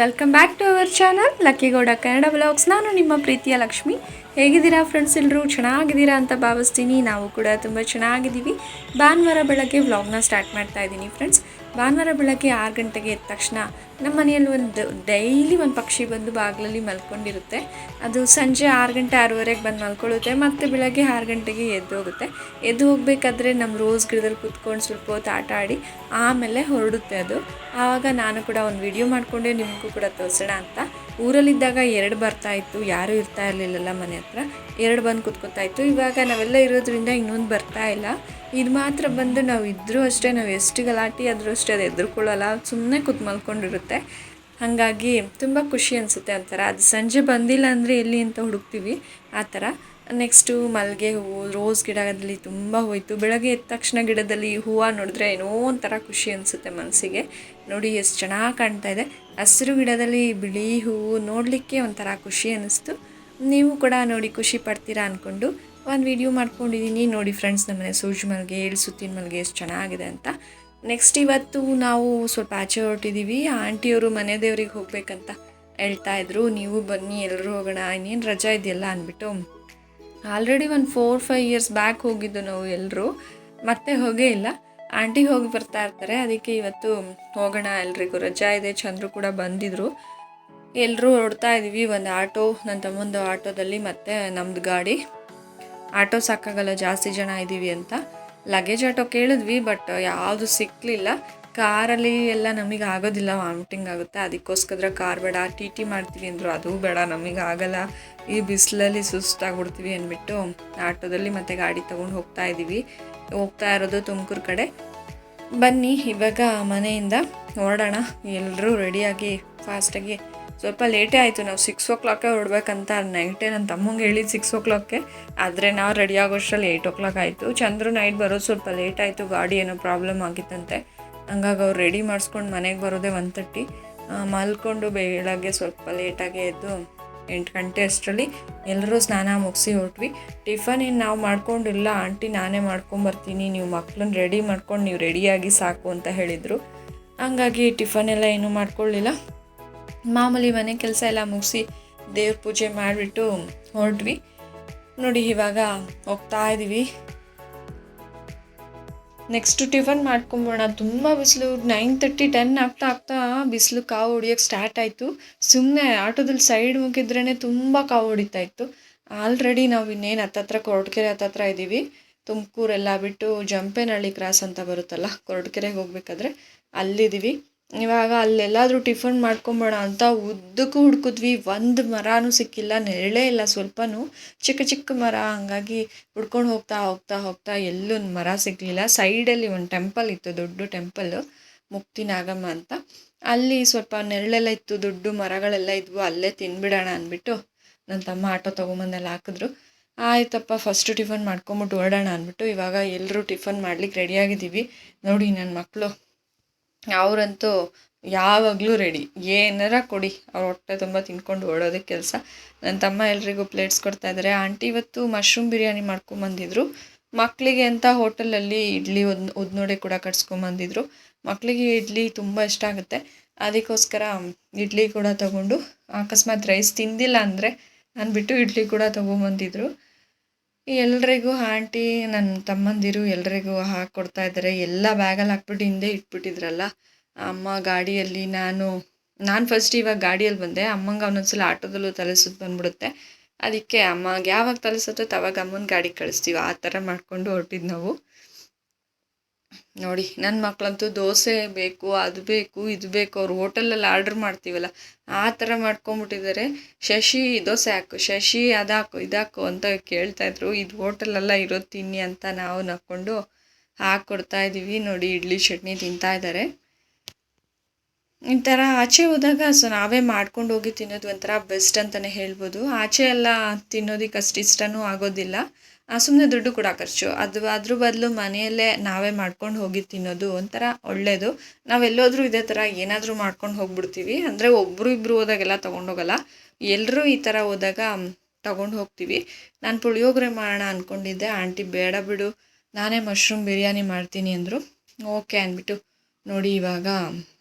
Welcome back to our channel ಲಕ್ಕಿಗೌಡ Kannada blogs. ನಾನು ನಿಮ್ಮ ಪ್ರೀತಿಯ ಲಕ್ಷ್ಮಿ. ಹೇಗಿದ್ದೀರಾ ಫ್ರೆಂಡ್ಸ್? ಎಲ್ಲರೂ ಚೆನ್ನಾಗಿದ್ದೀರಾ ಅಂತ ಭಾವಿಸ್ತೀನಿ. ನಾವು ಕೂಡ ತುಂಬ ಚೆನ್ನಾಗಿದ್ದೀವಿ. ಭಾನುವಾರ ಬೆಳಗ್ಗೆ ವ್ಲಾಗ್ನ ಸ್ಟಾರ್ಟ್ ಮಾಡ್ತಾ ಇದ್ದೀನಿ ಫ್ರೆಂಡ್ಸ್. ಭಾನುವಾರ ಬೆಳಗ್ಗೆ 6 ಗಂಟೆಗೆ ಎದ್ದ ತಕ್ಷಣ ನಮ್ಮ ಮನೆಯಲ್ಲಿ ಡೈಲಿ ಒಂದು ಪಕ್ಷಿ ಬಂದು ಬಾಗಿಲಲ್ಲಿ ಮಲ್ಕೊಂಡಿರುತ್ತೆ. ಅದು ಸಂಜೆ 6 ಗಂಟೆ 6:30ಗೆ ಬಂದು ಮಲ್ಕೊಳ್ಳುತ್ತೆ. ಮತ್ತು ಬೆಳಗ್ಗೆ 6 ಗಂಟೆಗೆ ಎದ್ದು ಹೋಗುತ್ತೆ. ಎದ್ದು ಹೋಗಬೇಕಾದ್ರೆ ನಮ್ಮ ರೋಸ್ ಗಿಡದಲ್ಲಿ ಕೂತ್ಕೊಂಡು ಸ್ವಲ್ಪ ಹೊತ್ತು ಆಟ ಆಡಿ ಆಮೇಲೆ ಹೊರಡುತ್ತೆ ಅದು. ಆವಾಗ ನಾನು ಕೂಡ ಒಂದು ವಿಡಿಯೋ ಮಾಡಿಕೊಂಡೆ ನಿಮಗೂ ಕೂಡ ತೋರಿಸೋಣ ಅಂತ. ಊರಲ್ಲಿದ್ದಾಗ 2 ಬರ್ತಾಯಿತ್ತು, ಯಾರೂ ಇರ್ತಾ ಇರಲಿಲ್ಲಲ್ಲ ಮನೆ ಹತ್ರ. 2 ಬಂದು ಕೂತ್ಕೊತಾ ಇತ್ತು. ಇವಾಗ ನಾವೆಲ್ಲ ಇರೋದ್ರಿಂದ ಇನ್ನೊಂದು ಬರ್ತಾ ಇಲ್ಲ. ಇದು ಮಾತ್ರ ಬಂದು ನಾವು ಇದ್ದರೂ ಅಷ್ಟೇ, ನಾವು ಎಷ್ಟು ಗಲಾಟೆ ಆದರೂ ಅಷ್ಟೇ ಅದು ಎದುರ್ಕೊಳ್ಳಲ್ಲ, ಸುಮ್ಮನೆ ಕೂತ್ ಮಲ್ಕೊಂಡಿರುತ್ತೆ. ಹಾಗಾಗಿ ತುಂಬ ಖುಷಿ ಅನಿಸುತ್ತೆ ಒಂಥರ. ಅದು ಸಂಜೆ ಬಂದಿಲ್ಲ ಅಂದರೆ ಎಲ್ಲಿ ಅಂತ ಹುಡುಕ್ತೀವಿ ಆ ಥರ. ನೆಕ್ಸ್ಟು ಮಲ್ಲಿಗೆ ಹೂವು, ರೋಸ್ ಗಿಡದಲ್ಲಿ ತುಂಬ ಹೋಯಿತು. ಬೆಳಗ್ಗೆ ಎದ್ದ ತಕ್ಷಣ ಗಿಡದಲ್ಲಿ ಹೂವು ನೋಡಿದ್ರೆ ಏನೋ ಒಂಥರ ಖುಷಿ ಅನಿಸುತ್ತೆ ಮನಸ್ಸಿಗೆ. ನೋಡಿ ಎಷ್ಟು ಚೆನ್ನಾಗಿ ಕಾಣ್ತಾ ಇದೆ. ಹಸಿರು ಗಿಡದಲ್ಲಿ ಬಿಳಿ ಹೂವು ನೋಡಲಿಕ್ಕೆ ಒಂಥರ ಖುಷಿ ಅನ್ನಿಸ್ತು. ನೀವು ಕೂಡ ನೋಡಿ ಖುಷಿ ಪಡ್ತೀರಾ ಅಂದ್ಕೊಂಡು ಒಂದು ವಿಡಿಯೋ ಮಾಡ್ಕೊಂಡಿದ್ದೀನಿ. ನೋಡಿ ಫ್ರೆಂಡ್ಸ್, ನಮ್ಮನೆ ಸೂಜಿ ಮಲ್ಲಿಗೆ, 7 ಸುತ್ತಿನ ಮಲ್ಲಿಗೆ ಎಷ್ಟು ಚೆನ್ನಾಗಿದೆ ಅಂತ. ನೆಕ್ಸ್ಟ್ ಇವತ್ತು ನಾವು ಸ್ವಲ್ಪ ಆಚೆ ಹೊರಟಿದ್ದೀವಿ. ಆಂಟಿಯವರು ಮನೆ ದೇವ್ರಿಗೆ ಹೋಗ್ಬೇಕಂತ ಹೇಳ್ತಾಯಿದ್ರು. ನೀವು ಬನ್ನಿ ಎಲ್ಲರೂ ಹೋಗೋಣ, ಇನ್ನೇನು ರಜಾ ಇದೆಯಲ್ಲ ಅಂದ್ಬಿಟ್ಟು. ಆಲ್ರೆಡಿ ಒಂದು 4-5 ಇಯರ್ಸ್ ಬ್ಯಾಕ್ ಹೋಗಿದ್ದು ನಾವು ಎಲ್ಲರೂ, ಮತ್ತೆ ಹೋಗೇ ಇಲ್ಲ. ಆಂಟಿ ಹೋಗಿ ಬರ್ತಾ ಇರ್ತಾರೆ, ಅದಕ್ಕೆ ಇವತ್ತು ಹೋಗೋಣ, ಎಲ್ರಿಗೂ ರಜಾ ಇದೆ. ಚಂದ್ರು ಕೂಡ ಬಂದಿದ್ರು. ಎಲ್ಲರೂ ಹೊರಡ್ತಾ ಇದ್ದೀವಿ. ಒಂದು ಆಟೋ, ನನ್ನ ತಮ್ಮಂದು ಆಟೋದಲ್ಲಿ, ಮತ್ತು ನಮ್ಮದು ಗಾಡಿ. ಆಟೋ ಸಾಕಾಗಲ್ಲ, ಜಾಸ್ತಿ ಜನ ಇದ್ದೀವಿ ಅಂತ. ಲಗೇಜ್ ಆಟೋ ಕೇಳಿದ್ವಿ, ಬಟ್ ಯಾವುದು ಸಿಕ್ಕಲಿಲ್ಲ. ಕಾರಲ್ಲಿ ಎಲ್ಲ ನಮಗೆ ಆಗೋದಿಲ್ಲ, ವಾಮಿಟಿಂಗ್ ಆಗುತ್ತೆ. ಅದಕ್ಕೋಸ್ಕರ ಕಾರ್ ಬೇಡ, ಟಿ ಮಾಡ್ತೀವಿ ಅಂದರು. ಅದು ಬೇಡ, ನಮಗೆ ಆಗಲ್ಲ, ಈ ಬಿಸಿಲಲ್ಲಿ ಸುಸ್ತಾಗ್ಬಿಡ್ತೀವಿ ಅಂದ್ಬಿಟ್ಟು ಆಟೋದಲ್ಲಿ ಮತ್ತು ಗಾಡಿ ತೊಗೊಂಡು ಹೋಗ್ತಾ ಇರೋದು ತುಮಕೂರು ಕಡೆ. ಬನ್ನಿ ಇವಾಗ ಮನೆಯಿಂದ ಹೊರಡೋಣ. ಎಲ್ಲರೂ ರೆಡಿಯಾಗಿ ಫಾಸ್ಟಾಗಿ. ಸ್ವಲ್ಪ ಲೇಟೇ ಆಯಿತು, ನಾವು 6 o'clock ಹೊರಡ್ಬೇಕಂತ ನೈಟೇ ನನ್ನ ತಮ್ಮಂಗೆ ಹೇಳಿದ್ದು 6 o'clock. ಆದರೆ ನಾವು ರೆಡಿ ಆಗೋಷ್ಟರಲ್ಲಿ 8 o'clock ಆಯಿತು. ಚಂದ್ರು ನೈಟ್ ಬರೋದು ಸ್ವಲ್ಪ ಲೇಟ್ ಆಯಿತು, ಗಾಡಿ ಏನೋ ಪ್ರಾಬ್ಲಮ್ ಆಗಿತ್ತಂತೆ. ಹಂಗಾಗಿ ಅವ್ರು ರೆಡಿ ಮಾಡಿಸ್ಕೊಂಡು ಮನೆಗೆ ಬರೋದೇ 1:30. ಮಲ್ಕೊಂಡು ಬೆಳಗ್ಗೆ ಸ್ವಲ್ಪ ಲೇಟಾಗೆ ಎದ್ದು 8 ಗಂಟೆ ಅಷ್ಟರಲ್ಲಿ ಎಲ್ಲರೂ ಸ್ನಾನ ಮುಗಿಸಿ ಹೊರಟ್ವಿ. ಟಿಫನ್ ಏನು ನಾವು ಮಾಡ್ಕೊಂಡಿಲ್ಲ, ಆಂಟಿ ನಾನೇ ಮಾಡ್ಕೊಂಬರ್ತೀನಿ, ನೀವು ಮಕ್ಕಳನ್ನ ರೆಡಿ ಮಾಡ್ಕೊಂಡು ನೀವು ರೆಡಿಯಾಗಿ ಸಾಕು ಅಂತ ಹೇಳಿದರು. ಹಂಗಾಗಿ ಟಿಫನ್ ಎಲ್ಲ ಏನೂ ಮಾಡ್ಕೊಳ್ಳಿಲ್ಲ. ಮಾಮೂಲಿ ಮನೆ ಕೆಲಸ ಎಲ್ಲ ಮುಗಿಸಿ ದೇವ್ರ ಪೂಜೆ ಮಾಡಿಬಿಟ್ಟು ಹೊರಟ್ವಿ. ನೋಡಿ ಇವಾಗ ಹೋಗ್ತಾ ಇದ್ದೀವಿ. ನೆಕ್ಸ್ಟು ಟಿಫನ್ ಮಾಡ್ಕೊಂಬೋಣ. ತುಂಬ ಬಿಸಿಲು, 9:30 10 ಆಗ್ತಾ ಬಿಸಿಲು ಕಾವು ಹೊಡಿಯೋಕ್ಕೆ ಸ್ಟಾರ್ಟ್ ಆಯಿತು. ಸುಮ್ಮನೆ ಆಟೋದಲ್ಲಿ ಸೈಡ್ ಮುಗಿದ್ರೇ ತುಂಬ ಕಾವು ಹೊಡಿತಾ ಇತ್ತು. ಆಲ್ರೆಡಿ ನಾವು ಇನ್ನೇನು ಹತ್ತತ್ರ ಕೊರಟಗೆರೆ ಹತ್ತತ್ರ ಇದ್ದೀವಿ. ತುಮಕೂರೆಲ್ಲ ಬಿಟ್ಟು ಜಂಪೇನಹಳ್ಳಿ ಕ್ರಾಸ್ ಅಂತ ಬರುತ್ತಲ್ಲ, ಕೊರಟಗೆರೆಗೆ ಹೋಗ್ಬೇಕಾದ್ರೆ ಅಲ್ಲಿದ್ದೀವಿ. ಇವಾಗ ಅಲ್ಲೆಲ್ಲಾದರೂ ಟಿಫನ್ ಮಾಡ್ಕೊಂಬೋಣ ಅಂತ ಉದ್ದಕ್ಕೂ ಹುಡ್ಕಿದ್ವಿ. ಒಂದು ಮರನೂ ಸಿಕ್ಕಿಲ್ಲ, ನೆರಳೇ ಇಲ್ಲ ಸ್ವಲ್ಪನೂ, ಚಿಕ್ಕ ಮರ. ಹಂಗಾಗಿ ಹುಡ್ಕೊಂಡು ಹೋಗ್ತಾ ಎಲ್ಲೊಂದು ಮರ ಸಿಗಲಿಲ್ಲ. ಸೈಡಲ್ಲಿ ಒಂದು ಟೆಂಪಲ್ ಇತ್ತು, ದೊಡ್ಡ ಟೆಂಪಲ್ಲು, ಮುಕ್ತಿ ನಾಗಮ್ಮ ಅಂತ. ಅಲ್ಲಿ ಸ್ವಲ್ಪ ನೆರಳೆಲ್ಲ ಇತ್ತು, ದೊಡ್ಡ ಮರಗಳೆಲ್ಲ ಇದ್ವು. ಅಲ್ಲೇ ತಿನ್ಬಿಡೋಣ ಅಂದ್ಬಿಟ್ಟು ನನ್ನ ತಮ್ಮ ಆಟೋ ತೊಗೊಂಬಂದೆಲ್ಲ ಹಾಕಿದ್ರು. ಆಯ್ತಪ್ಪ, ಫಸ್ಟು ಟಿಫನ್ ಮಾಡ್ಕೊಂಬಿಟ್ಟು ಹೊರಡೋಣ ಅಂದ್ಬಿಟ್ಟು ಇವಾಗ ಎಲ್ಲರೂ ಟಿಫನ್ ಮಾಡ್ಲಿಕ್ಕೆ ರೆಡಿಯಾಗಿದ್ದೀವಿ. ನೋಡಿ ನನ್ನ ಮಕ್ಕಳು, ಅವರಂತೂ ಯಾವಾಗಲೂ ರೆಡಿ, ಏನಾರ ಕೊಡಿ ಅವ್ರ ಹೊಟ್ಟೆ ತುಂಬ ತಿನ್ಕೊಂಡು ಓಡೋದಕ್ಕೆ ಕೆಲಸ. ನನ್ನ ತಮ್ಮ ಎಲ್ರಿಗೂ ಪ್ಲೇಟ್ಸ್ ಕೊಡ್ತಾಯಿದ್ದಾರೆ. ಆಂಟಿ ಇವತ್ತು ಮಶ್ರೂಮ್ ಬಿರಿಯಾನಿ ಮಾಡ್ಕೊಂಬಂದಿದ್ರು. ಮಕ್ಕಳಿಗೆ ಅಂತ ಹೋಟೆಲಲ್ಲಿ ಇಡ್ಲಿ ಉದ್ನೋಡೆ ಕೂಡ ಕಟ್ಸ್ಕೊಂಬಂದಿದ್ರು. ಮಕ್ಕಳಿಗೆ ಇಡ್ಲಿ ತುಂಬ ಇಷ್ಟ ಆಗುತ್ತೆ, ಅದಕ್ಕೋಸ್ಕರ ಇಡ್ಲಿ ಕೂಡ ತೊಗೊಂಡು, ಅಕಸ್ಮಾತ್ ರೈಸ್ ತಿಂದಿಲ್ಲ ಅಂದರೆ ಅಂದ್ಬಿಟ್ಟು ಇಡ್ಲಿ ಕೂಡ ತೊಗೊಂಬಂದಿದ್ರು. ಎಲ್ರಿಗೂ ಆಂಟಿ, ನನ್ನ ತಮ್ಮಂದಿರು ಎಲ್ರಿಗೂ ಹಾಕ್ಕೊಡ್ತಾಯಿದ್ದಾರೆ. ಎಲ್ಲ ಬ್ಯಾಗಲ್ಲಿ ಹಾಕ್ಬಿಟ್ಟು ಹಿಂದೆ ಇಟ್ಬಿಟ್ಟಿದ್ರಲ್ಲ ಅಮ್ಮ ಗಾಡಿಯಲ್ಲಿ. ನಾನು ಫಸ್ಟ್ ಇವಾಗ ಗಾಡಿಯಲ್ಲಿ ಬಂದೆ. ಅಮ್ಮಂಗೆ ಒಂದೊಂದ್ಸಲ ಆಟೋದಲ್ಲೂ ತಲೆ ಸುತ್ತು ಬಂದ್ಬಿಡುತ್ತೆ. ಅದಕ್ಕೆ ಅಮ್ಮಗೆ ಯಾವಾಗ ತಲೆ ಸುತ್ತುತ್ತೆ ಅವಾಗ ಅಮ್ಮನ ಗಾಡಿಗೆ ಕಳಿಸ್ತೀವಿ. ಆ ಥರ ಮಾಡಿಕೊಂಡು ಹೊರಟಿದ್ದು ನಾವು. ನೋಡಿ ನನ್ನ ಮಕ್ಕಳಂತೂ ದೋಸೆ ಬೇಕು, ಅದು ಬೇಕು, ಇದು ಬೇಕು. ಅವ್ರು ಹೋಟೆಲಲ್ಲಿ ಆರ್ಡ್ರ್ ಮಾಡ್ತೀವಲ್ಲ ಆ ಥರ ಮಾಡ್ಕೊಂಬಿಟ್ಟಿದ್ದಾರೆ. ಶಶಿ ದೋಸೆ ಹಾಕು, ಶಶಿ ಅದಾಕು ಇದಾಕು ಅಂತ ಕೇಳ್ತಾಯಿದ್ರು. ಇದು ಹೋಟೆಲೆಲ್ಲ ಇರೋದು ತಿನ್ನಿ ಅಂತ ನಾವು ನಕ್ಕೊಂಡು ಹಾಕ್ಕೊಡ್ತಾಯಿದ್ದೀವಿ. ನೋಡಿ ಇಡ್ಲಿ ಚಟ್ನಿ ತಿಂತಾಯಿದ್ದಾರೆ. ಈ ಥರ ಆಚೆ ಹೋದಾಗ ನಾವೇ ಮಾಡ್ಕೊಂಡು ಹೋಗಿ ತಿನ್ನೋದು ಒಂಥರ ಬೆಸ್ಟ್ ಅಂತಲೇ ಹೇಳ್ಬೋದು. ಆಚೆ ಎಲ್ಲ ತಿನ್ನೋದಕ್ಕೆ ಅಷ್ಟು ಇಷ್ಟನೂ ಆಗೋದಿಲ್ಲ, ಸುಮ್ಮನೆ ದುಡ್ಡು ಕೂಡ ಖರ್ಚು. ಅದ್ರ ಬದಲು ಮನೆಯಲ್ಲೇ ನಾವೇ ಮಾಡ್ಕೊಂಡು ಹೋಗಿ ತಿನ್ನೋದು ಒಂಥರ ಒಳ್ಳೆಯದು. ನಾವೆಲ್ಲೋದ್ರೂ ಇದೇ ಥರ ಏನಾದರೂ ಮಾಡ್ಕೊಂಡು ಹೋಗ್ಬಿಡ್ತೀವಿ. ಅಂದರೆ ಒಬ್ಬರು ಇಬ್ಬರು ಹೋದಾಗೆಲ್ಲ ತೊಗೊಂಡೋಗಲ್ಲ, ಎಲ್ಲರೂ ಈ ಥರ ಹೋದಾಗ ತೊಗೊಂಡು ಹೋಗ್ತೀವಿ. ನಾನು ಪುಳಿಯೋಗರೆ ಮಾಡೋಣ ಅಂದ್ಕೊಂಡಿದ್ದೆ. ಆಂಟಿ ಬೇಡ ಬಿಡು, ನಾನೇ ಮಶ್ರೂಮ್ ಬಿರಿಯಾನಿ ಮಾಡ್ತೀನಿ ಅಂದರು. ಓಕೆ ಅಂದ್ಬಿಟ್ಟು ನೋಡಿ ಇವಾಗ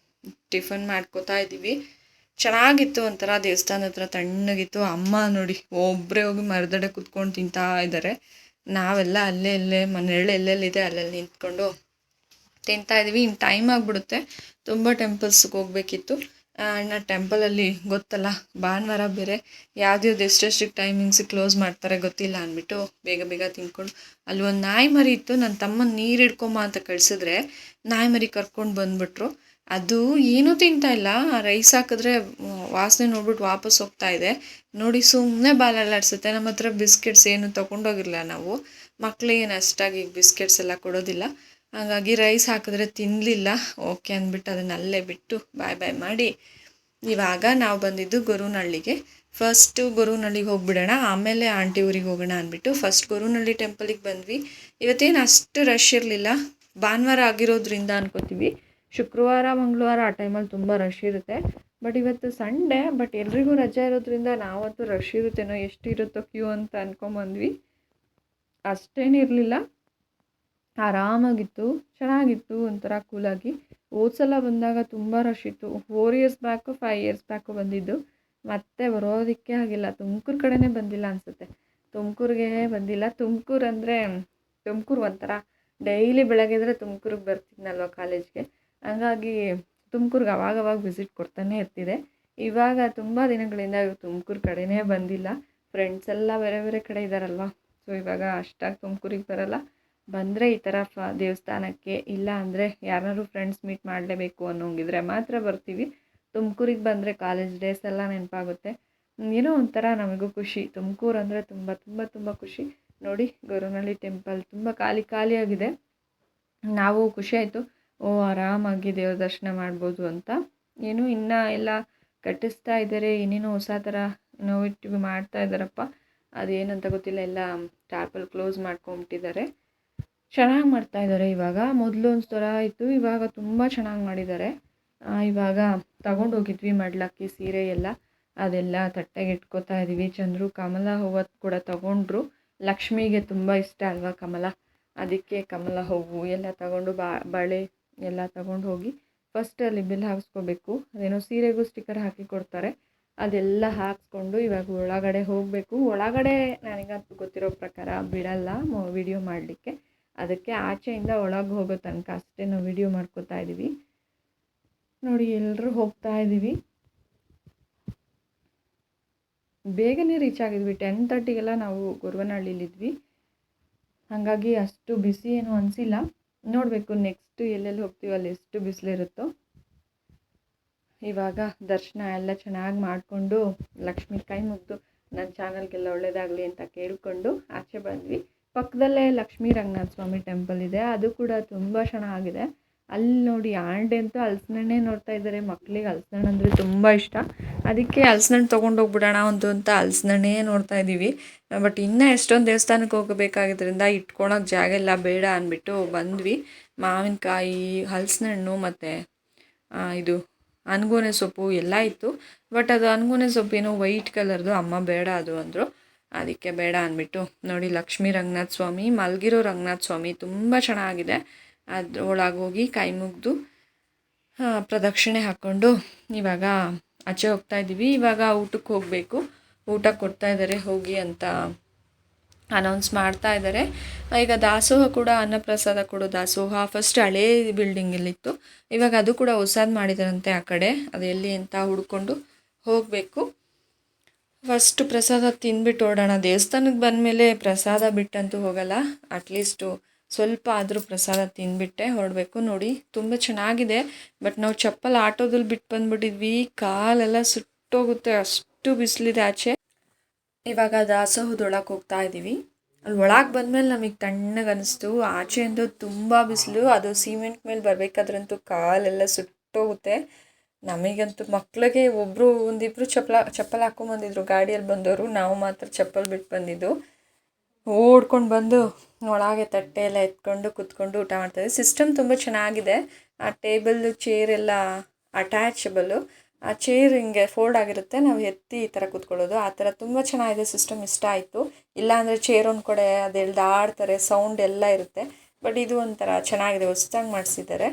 ಟಿಫನ್ ಮಾಡ್ಕೋತಾ ಇದ್ದೀವಿ. ಚೆನ್ನಾಗಿತ್ತು. ಒಂಥರ ದೇವಸ್ಥಾನದ ಹತ್ರ ತಣ್ಣಗಿತ್ತು. ಅಮ್ಮ ನೋಡಿ ಒಬ್ಬರೇ ಹೋಗಿ ಮರದಡೆ ಕುತ್ಕೊಂಡು ತಿಂತಾ ಇದ್ದಾರೆ. ನಾವೆಲ್ಲ ಅಲ್ಲೇ ಇಲ್ಲೇ ಮನೆಯಲ್ಲೇ ಎಲ್ಲೆಲ್ಲಿದೆ ಅಲ್ಲೆಲ್ಲಿ ನಿಂತ್ಕೊಂಡು ತಿಂತಾ ಇದ್ದೀವಿ. ಇನ್ನು ಟೈಮ್ ಆಗಿಬಿಡುತ್ತೆ. ತುಂಬ ಟೆಂಪಲ್ಸ್ಗೆ ಹೋಗಬೇಕಿತ್ತು. ಇನ್ನು ಟೆಂಪಲಲ್ಲಿ ಗೊತ್ತಲ್ಲ, ಭಾನುವಾರ ಬೇರೆ ಯಾವ್ದ್ಯಾವ್ದು ಎಷ್ಟೆಷ್ಟು ಟೈಮಿಂಗ್ಸಿಗೆ ಕ್ಲೋಸ್ ಮಾಡ್ತಾರೆ ಗೊತ್ತಿಲ್ಲ ಅಂದ್ಬಿಟ್ಟು ಬೇಗ ಬೇಗ ತಿನ್ಕೊಂಡು ಅಲ್ಲಿ ಒಂದು ನಾಯಿ ಮರಿ ಇತ್ತು. ನನ್ನ ತಮ್ಮನ ನೀರು ಹಿಡ್ಕೊಂಬ ಅಂತ ಕಳಿಸಿದ್ರೆ ನಾಯಿ ಮರಿ ಕರ್ಕೊಂಡು ಬಂದುಬಿಟ್ರು. ಅದು ಏನೂ ತಿಂತಾ ಇಲ್ಲ. ರೈಸ್ ಹಾಕಿದ್ರೆ ವಾಸನೆ ನೋಡ್ಬಿಟ್ಟು ವಾಪಸ್ ಹೋಗ್ತಾ ಇದೆ. ನೋಡಿ ಸುಮ್ಮನೆ ಬಾಲಲ್ಲಾಡ್ಸುತ್ತೆ. ನಮ್ಮ ಹತ್ರ ಬಿಸ್ಕೆಟ್ಸ್ ಏನು ತೊಗೊಂಡೋಗಿರಲಿಲ್ಲ ನಾವು. ಮಕ್ಕಳಿಗೇನು ಅಷ್ಟಾಗಿ ಬಿಸ್ಕೆಟ್ಸ್ ಎಲ್ಲ ಕೊಡೋದಿಲ್ಲ. ಹಾಗಾಗಿ ರೈಸ್ ಹಾಕಿದ್ರೆ ತಿನ್ನಲಿಲ್ಲ. ಓಕೆ ಅಂದ್ಬಿಟ್ಟು ಅದನ್ನು ಅಲ್ಲೇ ಬಿಟ್ಟು ಬಾಯ್ ಬಾಯ್ ಮಾಡಿ ಇವಾಗ ನಾವು ಬಂದಿದ್ದು ಗೊರವನಹಳ್ಳಿಗೆ. ಫಸ್ಟು ಗೊರವನಹಳ್ಳಿಗೆ ಹೋಗ್ಬಿಡೋಣ, ಆಮೇಲೆ ಆಂಟಿ ಊರಿಗೆ ಹೋಗೋಣ ಅಂದ್ಬಿಟ್ಟು ಫಸ್ಟ್ ಗೊರವನಹಳ್ಳಿ ಟೆಂಪಲಿಗೆ ಬಂದ್ವಿ. ಇವತ್ತೇನು ಅಷ್ಟು ರಶ್ ಇರಲಿಲ್ಲ, ಭಾನುವಾರ ಆಗಿರೋದ್ರಿಂದ ಅನ್ಕೋತೀವಿ. ಶುಕ್ರವಾರ ಮಂಗಳವಾರ ಆ ಟೈಮಲ್ಲಿ ತುಂಬ ರಶ್ ಇರುತ್ತೆ. ಬಟ್ ಇವತ್ತು ಸಂಡೇ, ಬಟ್ ಎಲ್ರಿಗೂ ರಜೆ ಇರೋದ್ರಿಂದ ನಾವಂತೂ ರಶ್ ಇರುತ್ತೇನೋ, ಎಷ್ಟು ಇರುತ್ತೋ ಕ್ಯೂ ಅಂತ ಅಂದ್ಕೊಂಬಂದ್ವಿ. ಅಷ್ಟೇನಿರಲಿಲ್ಲ, ಆರಾಮಾಗಿತ್ತು, ಚೆನ್ನಾಗಿತ್ತು, ಒಂಥರ ಕೂಲಾಗಿ. ಸಲ ಬಂದಾಗ ತುಂಬ ರಶ್ ಇತ್ತು. 4 ಇಯರ್ಸ್ ಬ್ಯಾಕು 5 ಇಯರ್ಸ್ ಬ್ಯಾಕು ಬಂದಿದ್ದು. ಮತ್ತೆ ಬರೋದಕ್ಕೆ ಆಗಿಲ್ಲ. ತುಮಕೂರು ಕಡೆನೇ ಬಂದಿಲ್ಲ ಅನಿಸುತ್ತೆ. ತುಮಕೂರಿಗೆ ಬಂದಿಲ್ಲ. ತುಮಕೂರು ಒಂಥರ ಡೈಲಿ ಬೆಳಗ್ಗೆ ಇದ್ದರೆ ತುಮಕೂರಿಗೆ ಬರ್ತಿದ್ನಲ್ವ ಕಾಲೇಜ್ಗೆ. ಹಂಗಾಗಿ ತುಮಕೂರಿಗೆ ಅವಾಗವಾಗ ವಿಸಿಟ್ ಕೊಡ್ತಾನೆ ಇರ್ತಿದೆ. ಇವಾಗ ತುಂಬ ದಿನಗಳಿಂದ ತುಮಕೂರು ಕಡೆನೇ ಬಂದಿಲ್ಲ. ಫ್ರೆಂಡ್ಸ್ ಎಲ್ಲ ಬೇರೆ ಬೇರೆ ಕಡೆ ಇದ್ದಾರಲ್ವ, ಸೊ ಇವಾಗ ಅಷ್ಟಾಗಿ ತುಮಕೂರಿಗೆ ಬರೋಲ್ಲ. ಬಂದರೆ ಈ ಥರ ದೇವಸ್ಥಾನಕ್ಕೆ, ಇಲ್ಲ ಅಂದರೆ ಯಾರನ್ನಾರು ಫ್ರೆಂಡ್ಸ್ ಮೀಟ್ ಮಾಡಲೇಬೇಕು ಅನ್ನೋಂಗಿದ್ರೆ ಮಾತ್ರ ಬರ್ತೀವಿ. ತುಮಕೂರಿಗೆ ಬಂದರೆ ಕಾಲೇಜ್ ಡೇಸ್ ಎಲ್ಲ ನೆನಪಾಗುತ್ತೆ. ಏನೋ ಒಂಥರ ನಮಗೂ ಖುಷಿ. ತುಮಕೂರು ಅಂದರೆ ತುಂಬ ತುಂಬ ತುಂಬ ಖುಷಿ. ನೋಡಿ ಗೊರವನಹಳ್ಳಿ ಟೆಂಪಲ್ ತುಂಬ ಖಾಲಿಯಾಗಿದೆ. ನಾವು ಖುಷಿ ಆಯಿತು, ಆರಾಮಾಗಿ ದೇವ್ರ ದರ್ಶನ ಮಾಡ್ಬೋದು ಅಂತ. ಏನು ಇನ್ನೂ ಎಲ್ಲ ಕಟ್ಟಿಸ್ತಾ ಇದ್ದಾರೆ, ಏನೇನೋ ಹೊಸ ಥರ ನೋವಿಟ್ಟು ಮಾಡ್ತಾ ಇದ್ದಾರಪ್ಪ. ಅದೇನಂತ ಗೊತ್ತಿಲ್ಲ, ಎಲ್ಲ ಟಾರ್ಪಲ್ ಕ್ಲೋಸ್ ಮಾಡ್ಕೊಂಬಿಟ್ಟಿದ್ದಾರೆ. ಚೆನ್ನಾಗಿ ಮಾಡ್ತಾಯಿದ್ದಾರೆ ಇವಾಗ. ಮೊದಲು ಒಂದು ಥರ ಇತ್ತು, ಇವಾಗ ತುಂಬ ಚೆನ್ನಾಗಿ ಮಾಡಿದ್ದಾರೆ. ಇವಾಗ ತಗೊಂಡೋಗಿದ್ವಿ ಮಡ್ಲಕ್ಕಿ ಸೀರೆ ಎಲ್ಲ, ಅದೆಲ್ಲ ತಟ್ಟೆಗೆ ಇಟ್ಕೋತಾ ಇದ್ದೀವಿ. ಚಂದ್ರು ಕಮಲ ಹೂವು ಕೂಡ ತಗೊಂಡ್ರು. ಲಕ್ಷ್ಮಿಗೆ ತುಂಬ ಇಷ್ಟ ಅಲ್ವಾ ಕಮಲ, ಅದಕ್ಕೆ ಕಮಲ ಹೂವು ಎಲ್ಲ ತಗೊಂಡು ಬಳೆ ಎಲ್ಲ ತಗೊಂಡು ಹೋಗಿ ಫಸ್ಟ್ ಅಲ್ಲಿ ಬಿಲ್ ಹಾಕಿಸ್ಕೋಬೇಕು. ಅದೇನೋ ಸೀರೆಗೂ ಸ್ಟಿಕ್ಕರ್ ಹಾಕಿ ಕೊಡ್ತಾರೆ, ಅದೆಲ್ಲ ಹಾಕ್ಸ್ಕೊಂಡು ಇವಾಗ ಒಳಗಡೆ ಹೋಗಬೇಕು. ಒಳಗಡೆ ನನಗಂತೂ ಗೊತ್ತಿರೋ ಪ್ರಕಾರ ಬಿಡಲ್ಲ ವಿಡಿಯೋ ಮಾಡಲಿಕ್ಕೆ. ಅದಕ್ಕೆ ಆಚೆಯಿಂದ ಒಳಗೆ ಹೋಗೋ ತನಕ ಅಷ್ಟೇ ನಾವು ವಿಡಿಯೋ ಮಾಡ್ಕೋತಾ ಇದ್ದೀವಿ. ನೋಡಿ ಎಲ್ಲರೂ ಹೋಗ್ತಾ ಇದ್ದೀವಿ. ಬೇಗನೆ ರೀಚ್ ಆಗಿದ್ವಿ. 10:30ಗೆಲ್ಲ ನಾವು ಗೊರವನಹಳ್ಳಿಲಿದ್ವಿ. ಹಾಗಾಗಿ ಅಷ್ಟು ಬಿಸಿ ಏನೂ ಅನಿಸಿಲ್ಲ. ನೋಡಬೇಕು ನೆಕ್ಸ್ಟ್ ಎಲ್ಲೆಲ್ಲಿ ಹೋಗ್ತೀವಿ ಅಲ್ಲಿ ಎಷ್ಟು ಬಿಸಿಲಿರುತ್ತೋ. ಇವಾಗ ದರ್ಶನ ಎಲ್ಲ ಚೆನ್ನಾಗಿ ಮಾಡಿಕೊಂಡು ಲಕ್ಷ್ಮಿ ಕೈ ಮುಗಿದು ನನ್ನ ಚಾನಲ್ಗೆಲ್ಲ ಒಳ್ಳೆಯದಾಗಲಿ ಅಂತ ಕೇಳಿಕೊಂಡು ಆಚೆ ಬಂದ್ವಿ. ಪಕ್ಕದಲ್ಲೇ ಲಕ್ಷ್ಮೀ ರಂಗನಾಥ ಸ್ವಾಮಿ ಟೆಂಪಲ್ ಇದೆ, ಅದು ಕೂಡ ತುಂಬ ಚೆನ್ನಾಗಿದೆ. ಅಲ್ಲಿ ನೋಡಿ ಆಂಡೆ ಅಂತೂ ಹಲಸಿನಣ್ಣೆ ನೋಡ್ತಾ ಇದ್ದಾರೆ. ಮಕ್ಕಳಿಗೆ ಹಲಸಿನಣ್ಣು ಅಂದರೆ ತುಂಬ ಇಷ್ಟ, ಅದಕ್ಕೆ ಹಲಸಿನಣ್ಣು ತೊಗೊಂಡೋಗ್ಬಿಡೋಣ ಅಂತ ಹಲಸಿನಣ್ಣೆ ನೋಡ್ತಾ ಇದ್ದೀವಿ. ಬಟ್ ಇನ್ನೂ ಎಷ್ಟೊಂದು ದೇವಸ್ಥಾನಕ್ಕೆ ಹೋಗಬೇಕಾಗಿದ್ದರಿಂದ ಇಟ್ಕೊಳಕ್ಕೆ ಜಾಗ ಇಲ್ಲ, ಬೇಡ ಅಂದ್ಬಿಟ್ಟು ಬಂದ್ವಿ. ಮಾವಿನಕಾಯಿ, ಹಲಸಿನಣ್ಣು ಮತ್ತು ಇದು ಅನ್ಗೋನೆ ಸೊಪ್ಪು ಎಲ್ಲ ಇತ್ತು. ಬಟ್ ಅದು ಅನ್ಗೋನೆ ಸೊಪ್ಪೇನೋ ವೈಟ್ ಕಲರ್ದು, ಅಮ್ಮ ಬೇಡ ಅದು ಅಂದರು. ಅದಕ್ಕೆ ಬೇಡ ಅಂದ್ಬಿಟ್ಟು ನೋಡಿ ಲಕ್ಷ್ಮೀ ರಂಗನಾಥ ಸ್ವಾಮಿ, ಮಲಗಿರೋ ರಂಗನಾಥ ಸ್ವಾಮಿ ತುಂಬ ಚೆನ್ನಾಗಿದೆ. ಅದ್ರ ಒಳಗೆ ಹೋಗಿ ಕೈ ಮುಗಿದು ಪ್ರದಕ್ಷಿಣೆ ಹಾಕ್ಕೊಂಡು ಇವಾಗ ಆಚೆ ಹೋಗ್ತಾ ಇದ್ದೀವಿ. ಇವಾಗ ಊಟಕ್ಕೆ ಹೋಗಬೇಕು. ಊಟ ಕೊಡ್ತಾ ಇದ್ದಾರೆ ಹೋಗಿ ಅಂತ ಅನೌನ್ಸ್ ಮಾಡ್ತಾ ಇದ್ದಾರೆ. ಈಗ ದಾಸೋಹ ಕೂಡ, ಅನ್ನಪ್ರಸಾದ ಕೊಡೋ ದಾಸೋಹ ಫಸ್ಟ್ ಹಳೇ ಬಿಲ್ಡಿಂಗಲ್ಲಿತ್ತು, ಇವಾಗ ಅದು ಕೂಡ ಹೊಸದು ಮಾಡಿದಾರಂತೆ ಆ ಕಡೆ. ಅದು ಎಲ್ಲಿ ಅಂತ ಹುಡ್ಕೊಂಡು ಹೋಗಬೇಕು. ಫಸ್ಟು ಪ್ರಸಾದ ತಿಂದ್ಬಿಟ್ಟು ಓಡೋಣ. ದೇವಸ್ಥಾನಕ್ಕೆ ಬಂದಮೇಲೆ ಪ್ರಸಾದ ಬಿಟ್ಟಂತೂ ಹೋಗಲ್ಲ, ಅಟ್ಲೀಸ್ಟು ಸ್ವಲ್ಪ ಆದರೂ ಪ್ರಸಾದ ತಿಂದ್ಬಿಟ್ಟೆ ಹೊರಡಬೇಕು. ನೋಡಿ ತುಂಬ ಚೆನ್ನಾಗಿದೆ. ಬಟ್ ನಾವು ಚಪ್ಪಲ್ ಆಟೋದಲ್ಲಿ ಬಿಟ್ಟು ಬಂದುಬಿಟ್ಟಿದ್ವಿ, ಕಾಲೆಲ್ಲ ಸುಟ್ಟೋಗುತ್ತೆ, ಅಷ್ಟು ಬಿಸಿಲಿದೆ ಆಚೆ. ಇವಾಗ ದಾಸೋಹದೊಳಗೆ ಹೋಗ್ತಾ ಇದ್ದೀವಿ. ಅಲ್ಲಿ ಒಳಗೆ ಬಂದಮೇಲೆ ನಮಗೆ ತಣ್ಣಗೆ ಅನ್ನಿಸ್ತು. ಆಚೆ ಅಂತೂ ತುಂಬ ಬಿಸಿಲು, ಅದು ಸಿಮೆಂಟ್ ಮೇಲೆ ಬರಬೇಕಾದ್ರಂತೂ ಕಾಲೆಲ್ಲ ಸುಟ್ಟೋಗುತ್ತೆ. ನಮಗಂತೂ ಮಕ್ಕಳಿಗೆ ಒಂದಿಬ್ಬರು ಚಪ್ಪಲ್ ಹಾಕ್ಕೊಂಬಂದಿದ್ರು ಗಾಡಿಯಲ್ಲಿ ಬಂದವರು, ನಾವು ಮಾತ್ರ ಚಪ್ಪಲ್ ಬಿಟ್ಟು ಬಂದಿದ್ದು. ಓಡ್ಕೊಂಡು ಬಂದು ಒಳಗೆ ತಟ್ಟೆ ಎಲ್ಲ ಎತ್ಕೊಂಡು ಕೂತ್ಕೊಂಡು ಊಟ ಮಾಡ್ತಾಯಿದ್ದೆ. ಸಿಸ್ಟಮ್ ತುಂಬ ಚೆನ್ನಾಗಿದೆ. ಆ ಟೇಬಲ್ಲು ಚೇರೆಲ್ಲ ಅಟ್ಯಾಚಬಲ್ಲು, ಆ ಚೇರ್ ಹಿಂಗೆ ಫೋಲ್ಡ್ ಆಗಿರುತ್ತೆ, ನಾವು ಎತ್ತಿ ಈ ಥರ ಕೂತ್ಕೊಳ್ಳೋದು, ಆ ಥರ ತುಂಬ ಚೆನ್ನಾಗಿದೆ ಸಿಸ್ಟಮ್. ಇಷ್ಟ ಆಯಿತು. ಇಲ್ಲಾಂದರೆ ಚೇರ್ ಒಂದು ಕಡೆ ಅದು ಎಳ್ದಾಡ್ತಾರೆ, ಸೌಂಡ್ ಎಲ್ಲ ಇರುತ್ತೆ. ಬಟ್ ಇದು ಒಂಥರ ಚೆನ್ನಾಗಿದೆ, ಹೊಸ್ದಾಗಿ ಮಾಡಿಸಿದ್ದಾರೆ.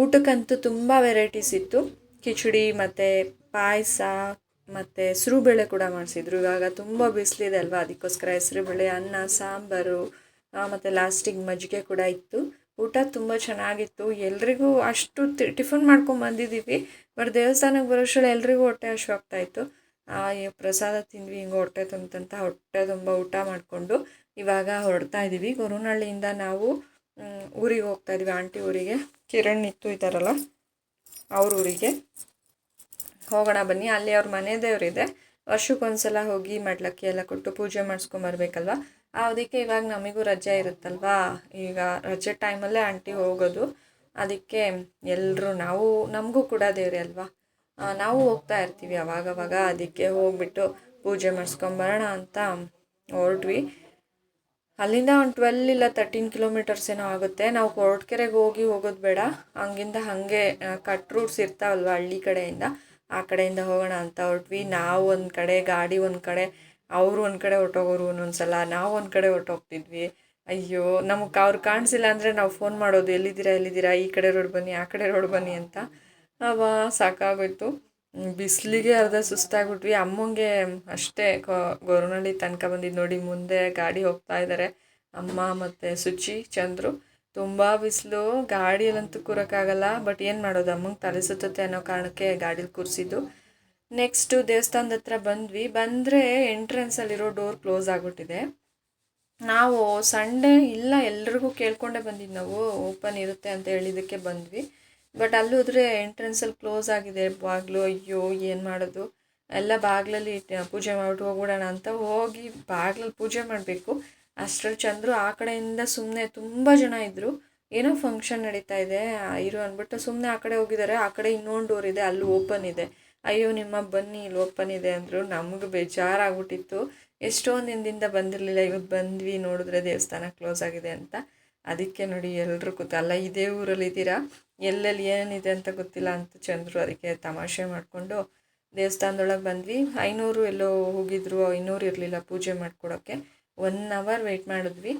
ಊಟಕ್ಕಂತೂ ತುಂಬ ವೆರೈಟೀಸ್ ಇತ್ತು. ಕಿಚಡಿ ಮತ್ತು ಪಾಯಸ ಮತ್ತು ಹೆಸ್ರುಬೇಳೆ ಕೂಡ ಮಾಡಿಸಿದ್ರು. ಇವಾಗ ತುಂಬ ಬಿಸಿಲಿದೆ ಅಲ್ವಾ, ಅದಕ್ಕೋಸ್ಕರ ಹೆಸ್ರುಬೇಳೆ, ಅನ್ನ, ಸಾಂಬಾರು ಮತ್ತು ಲಾಸ್ಟಿಗೆ ಮಜ್ಜಿಗೆ ಕೂಡ ಇತ್ತು. ಊಟ ತುಂಬ ಚೆನ್ನಾಗಿತ್ತು. ಎಲ್ರಿಗೂ ಅಷ್ಟು ಟಿಫನ್ ಮಾಡ್ಕೊಂಡು ಬಂದಿದ್ದೀವಿ. ಬಟ್ ದೇವಸ್ಥಾನಕ್ಕೆ ಬರೋಷ್ಟರಲ್ಲಿ ಎಲ್ರಿಗೂ ಹೊಟ್ಟೆ ಹಸಿವಾಗ್ತಾಯಿತ್ತು. ಪ್ರಸಾದ ತಿಂದ್ವಿ, ಹಿಂಗೆ ಹೊಟ್ಟೆ ತುಂಬಂತ ಹೊಟ್ಟೆ ತುಂಬ ಊಟ ಮಾಡಿಕೊಂಡು ಇವಾಗ ಹೊರಡ್ತಾ ಇದ್ದೀವಿ. ಗೊರವನಹಳ್ಳಿಯಿಂದ ನಾವು ಊರಿಗೆ ಹೋಗ್ತಾ ಇದ್ವಿ, ಆಂಟಿ ಊರಿಗೆ. ಕಿರಣ್ ಇತ್ತು ಇದ್ದಾರಲ್ಲ ಅವ್ರ ಊರಿಗೆ ಹೋಗೋಣ ಬನ್ನಿ. ಅಲ್ಲಿ ಅವ್ರ ಮನೆ ದೇವರಿದೆ. ವರ್ಷಕ್ಕೊಂದ್ಸಲ ಹೋಗಿ ಮಡ್ಲಕ್ಕಿ ಎಲ್ಲ ಕೊಟ್ಟು ಪೂಜೆ ಮಾಡಿಸ್ಕೊಂಬರ್ಬೇಕಲ್ವ. ಅದಕ್ಕೆ ಇವಾಗ ನಮಗೂ ರಜೆ ಇರುತ್ತಲ್ವಾ, ಈಗ ರಜೆ ಟೈಮಲ್ಲೇ ಆಂಟಿ ಹೋಗೋದು. ಅದಕ್ಕೆ ಎಲ್ಲರೂ ನಮಗೂ ಕೂಡ ದೇವ್ರೆ ಅಲ್ವಾ, ನಾವು ಹೋಗ್ತಾ ಇರ್ತೀವಿ ಅವಾಗವಾಗ. ಅದಕ್ಕೆ ಹೋಗ್ಬಿಟ್ಟು ಪೂಜೆ ಮಾಡಿಸ್ಕೊಂಬರೋಣ ಅಂತ ಹೊರಟ್ವಿ. ಅಲ್ಲಿಂದ ಒಂದು 12 ಇಲ್ಲ 13 ಕಿಲೋಮೀಟರ್ಸ್ ಏನೋ ಆಗುತ್ತೆ. ನಾವು ಕೊರಟಗೆರೆಗೆ ಹೋಗೋದು ಬೇಡ, ಹಂಗಿಂದ ಹಾಗೆ ಕಟ್ ರೂಟ್ಸ್ ಇರ್ತಾವಲ್ವ ಹಳ್ಳಿ ಕಡೆಯಿಂದ, ಆ ಕಡೆಯಿಂದ ಹೋಗೋಣ ಅಂತ ಹೊರಟ್ವಿ. ನಾವು ಒಂದು ಕಡೆ, ಗಾಡಿ ಒಂದು ಕಡೆ, ಅವರು ಒಂದು ಕಡೆ ಹೊರ್ಟೋಗೋರು ಒಂದೊಂದ್ಸಲ, ನಾವು ಒಂದು ಕಡೆ ಹೊರ್ಟೋಗ್ತಿದ್ವಿ. ಅಯ್ಯೋ, ನಮಗೆ ಅವ್ರು ಕಾಣಿಸಿಲ್ಲ ಅಂದರೆ ನಾವು ಫೋನ್ ಮಾಡೋದು, ಎಲ್ಲಿದ್ದೀರಾ, ಈ ಕಡೆ ರೋಡ್ ಬನ್ನಿ, ಆ ಕಡೆ ರೋಡ್ ಬನ್ನಿ ಅಂತ. ಸಾಕಾಗೋಯ್ತು. ಬಿಸಿಲಿಗೆ ಅರ್ಧ ಸುಸ್ತಾಗ್ಬಿಟ್ವಿ. ಅಮ್ಮಂಗೆ ಅಷ್ಟೇ ಗೊರವನಹಳ್ಳಿ ತನಕ ಬಂದಿದ್ದು ನೋಡಿ. ಮುಂದೆ ಗಾಡಿ ಹೋಗ್ತಾ ಇದ್ದಾರೆ ಅಮ್ಮ ಮತ್ತು ಸುಚಿ, ಚಂದ್ರು. ತುಂಬ ಬಿಸಿಲು, ಗಾಡಿಯಲ್ಲಂತೂ ಕೂರೋಕ್ಕಾಗಲ್ಲ. ಬಟ್ ಏನು ಮಾಡೋದು, ಅಮ್ಮಂಗೆ ತಲೆ ಸುತ್ತುತ್ತೆ ಅನ್ನೋ ಕಾರಣಕ್ಕೆ ಗಾಡೀಲಿ ಕೂರಿಸಿದ್ದು. ನೆಕ್ಸ್ಟು ದೇವಸ್ಥಾನದ ಹತ್ರ ಬಂದರೆ ಎಂಟ್ರೆನ್ಸಲ್ಲಿರೋ ಡೋರ್ ಕ್ಲೋಸ್ ಆಗಿಬಿಟ್ಟಿದೆ. ನಾವು ಸಂಡೇ ಇಲ್ಲ, ಎಲ್ರಿಗೂ ಕೇಳ್ಕೊಂಡೇ ಬಂದಿದ್ದು, ನಾವು ಓಪನ್ ಇರುತ್ತೆ ಅಂತ ಹೇಳಿದ್ದಕ್ಕೆ ಬಂದ್ವಿ. ಬಟ್ ಅಲ್ಲಿ ಹೋದರೆ ಎಂಟ್ರೆನ್ಸಲ್ಲಿ ಕ್ಲೋಸ್ ಆಗಿದೆ ಬಾಗಿಲು. ಅಯ್ಯೋ, ಏನು ಮಾಡೋದು, ಎಲ್ಲ ಬಾಗಿಲಲ್ಲಿ ಪೂಜೆ ಮಾಡಿಬಿಟ್ಟು ಹೋಗ್ಬಿಡೋಣ ಅಂತ ಹೋಗಿ ಬಾಗಿಲಲ್ಲಿ ಪೂಜೆ ಮಾಡಬೇಕು. ಅಷ್ಟರಲ್ಲಿ ಚಂದ್ರು ಆ ಕಡೆಯಿಂದ ಸುಮ್ಮನೆ, ತುಂಬ ಜನ ಇದ್ದರು, ಏನೋ ಫಂಕ್ಷನ್ ನಡೀತಾ ಇದೆ ಇರು ಅಂದ್ಬಿಟ್ಟು ಸುಮ್ಮನೆ ಆ ಕಡೆ ಹೋಗಿದ್ದಾರೆ. ಆ ಕಡೆ ಇನ್ನೊಂದು ಡೋರ್ ಇದೆ, ಅಲ್ಲಿ ಓಪನ್ ಇದೆ. ಅಯ್ಯೋ ನಿಮ್ಮ ಬನ್ನಿ, ಇಲ್ಲಿ ಓಪನ್ ಇದೆ ಅಂದರು. ನಮಗೆ ಬೇಜಾರಾಗ್ಬಿಟ್ಟಿತ್ತು. ಎಷ್ಟೊಂದು ದಿನದಿಂದ ಬಂದಿರಲಿಲ್ಲ, ಇವತ್ತು ಬಂದ್ವಿ, ನೋಡಿದ್ರೆ ದೇವಸ್ಥಾನ ಕ್ಲೋಸ್ ಆಗಿದೆ ಅಂತ. ಅದಕ್ಕೆ ನೋಡಿ ಎಲ್ಲರೂ ಅಲ್ಲ, ಇದೇ ಊರಲ್ಲಿ ಇದ್ದೀರಾ, ಎಲ್ಲೆಲ್ಲಿ ಏನಿದೆ ಅಂತ ಗೊತ್ತಿಲ್ಲ ಅಂತ ಚಂದ್ರು ಅದಕ್ಕೆ ತಮಾಷೆ ಮಾಡಿಕೊಂಡು ದೇವಸ್ಥಾನದೊಳಗೆ ಬಂದ್ವಿ. 500 ಎಲ್ಲೋ ಹೋಗಿದ್ರು, 500 ಇರಲಿಲ್ಲ ಪೂಜೆ ಮಾಡಿಕೊಡೋಕ್ಕೆ. 1 ಅವರ್ ವೆಯ್ಟ್ ಮಾಡಿದ್ವಿ.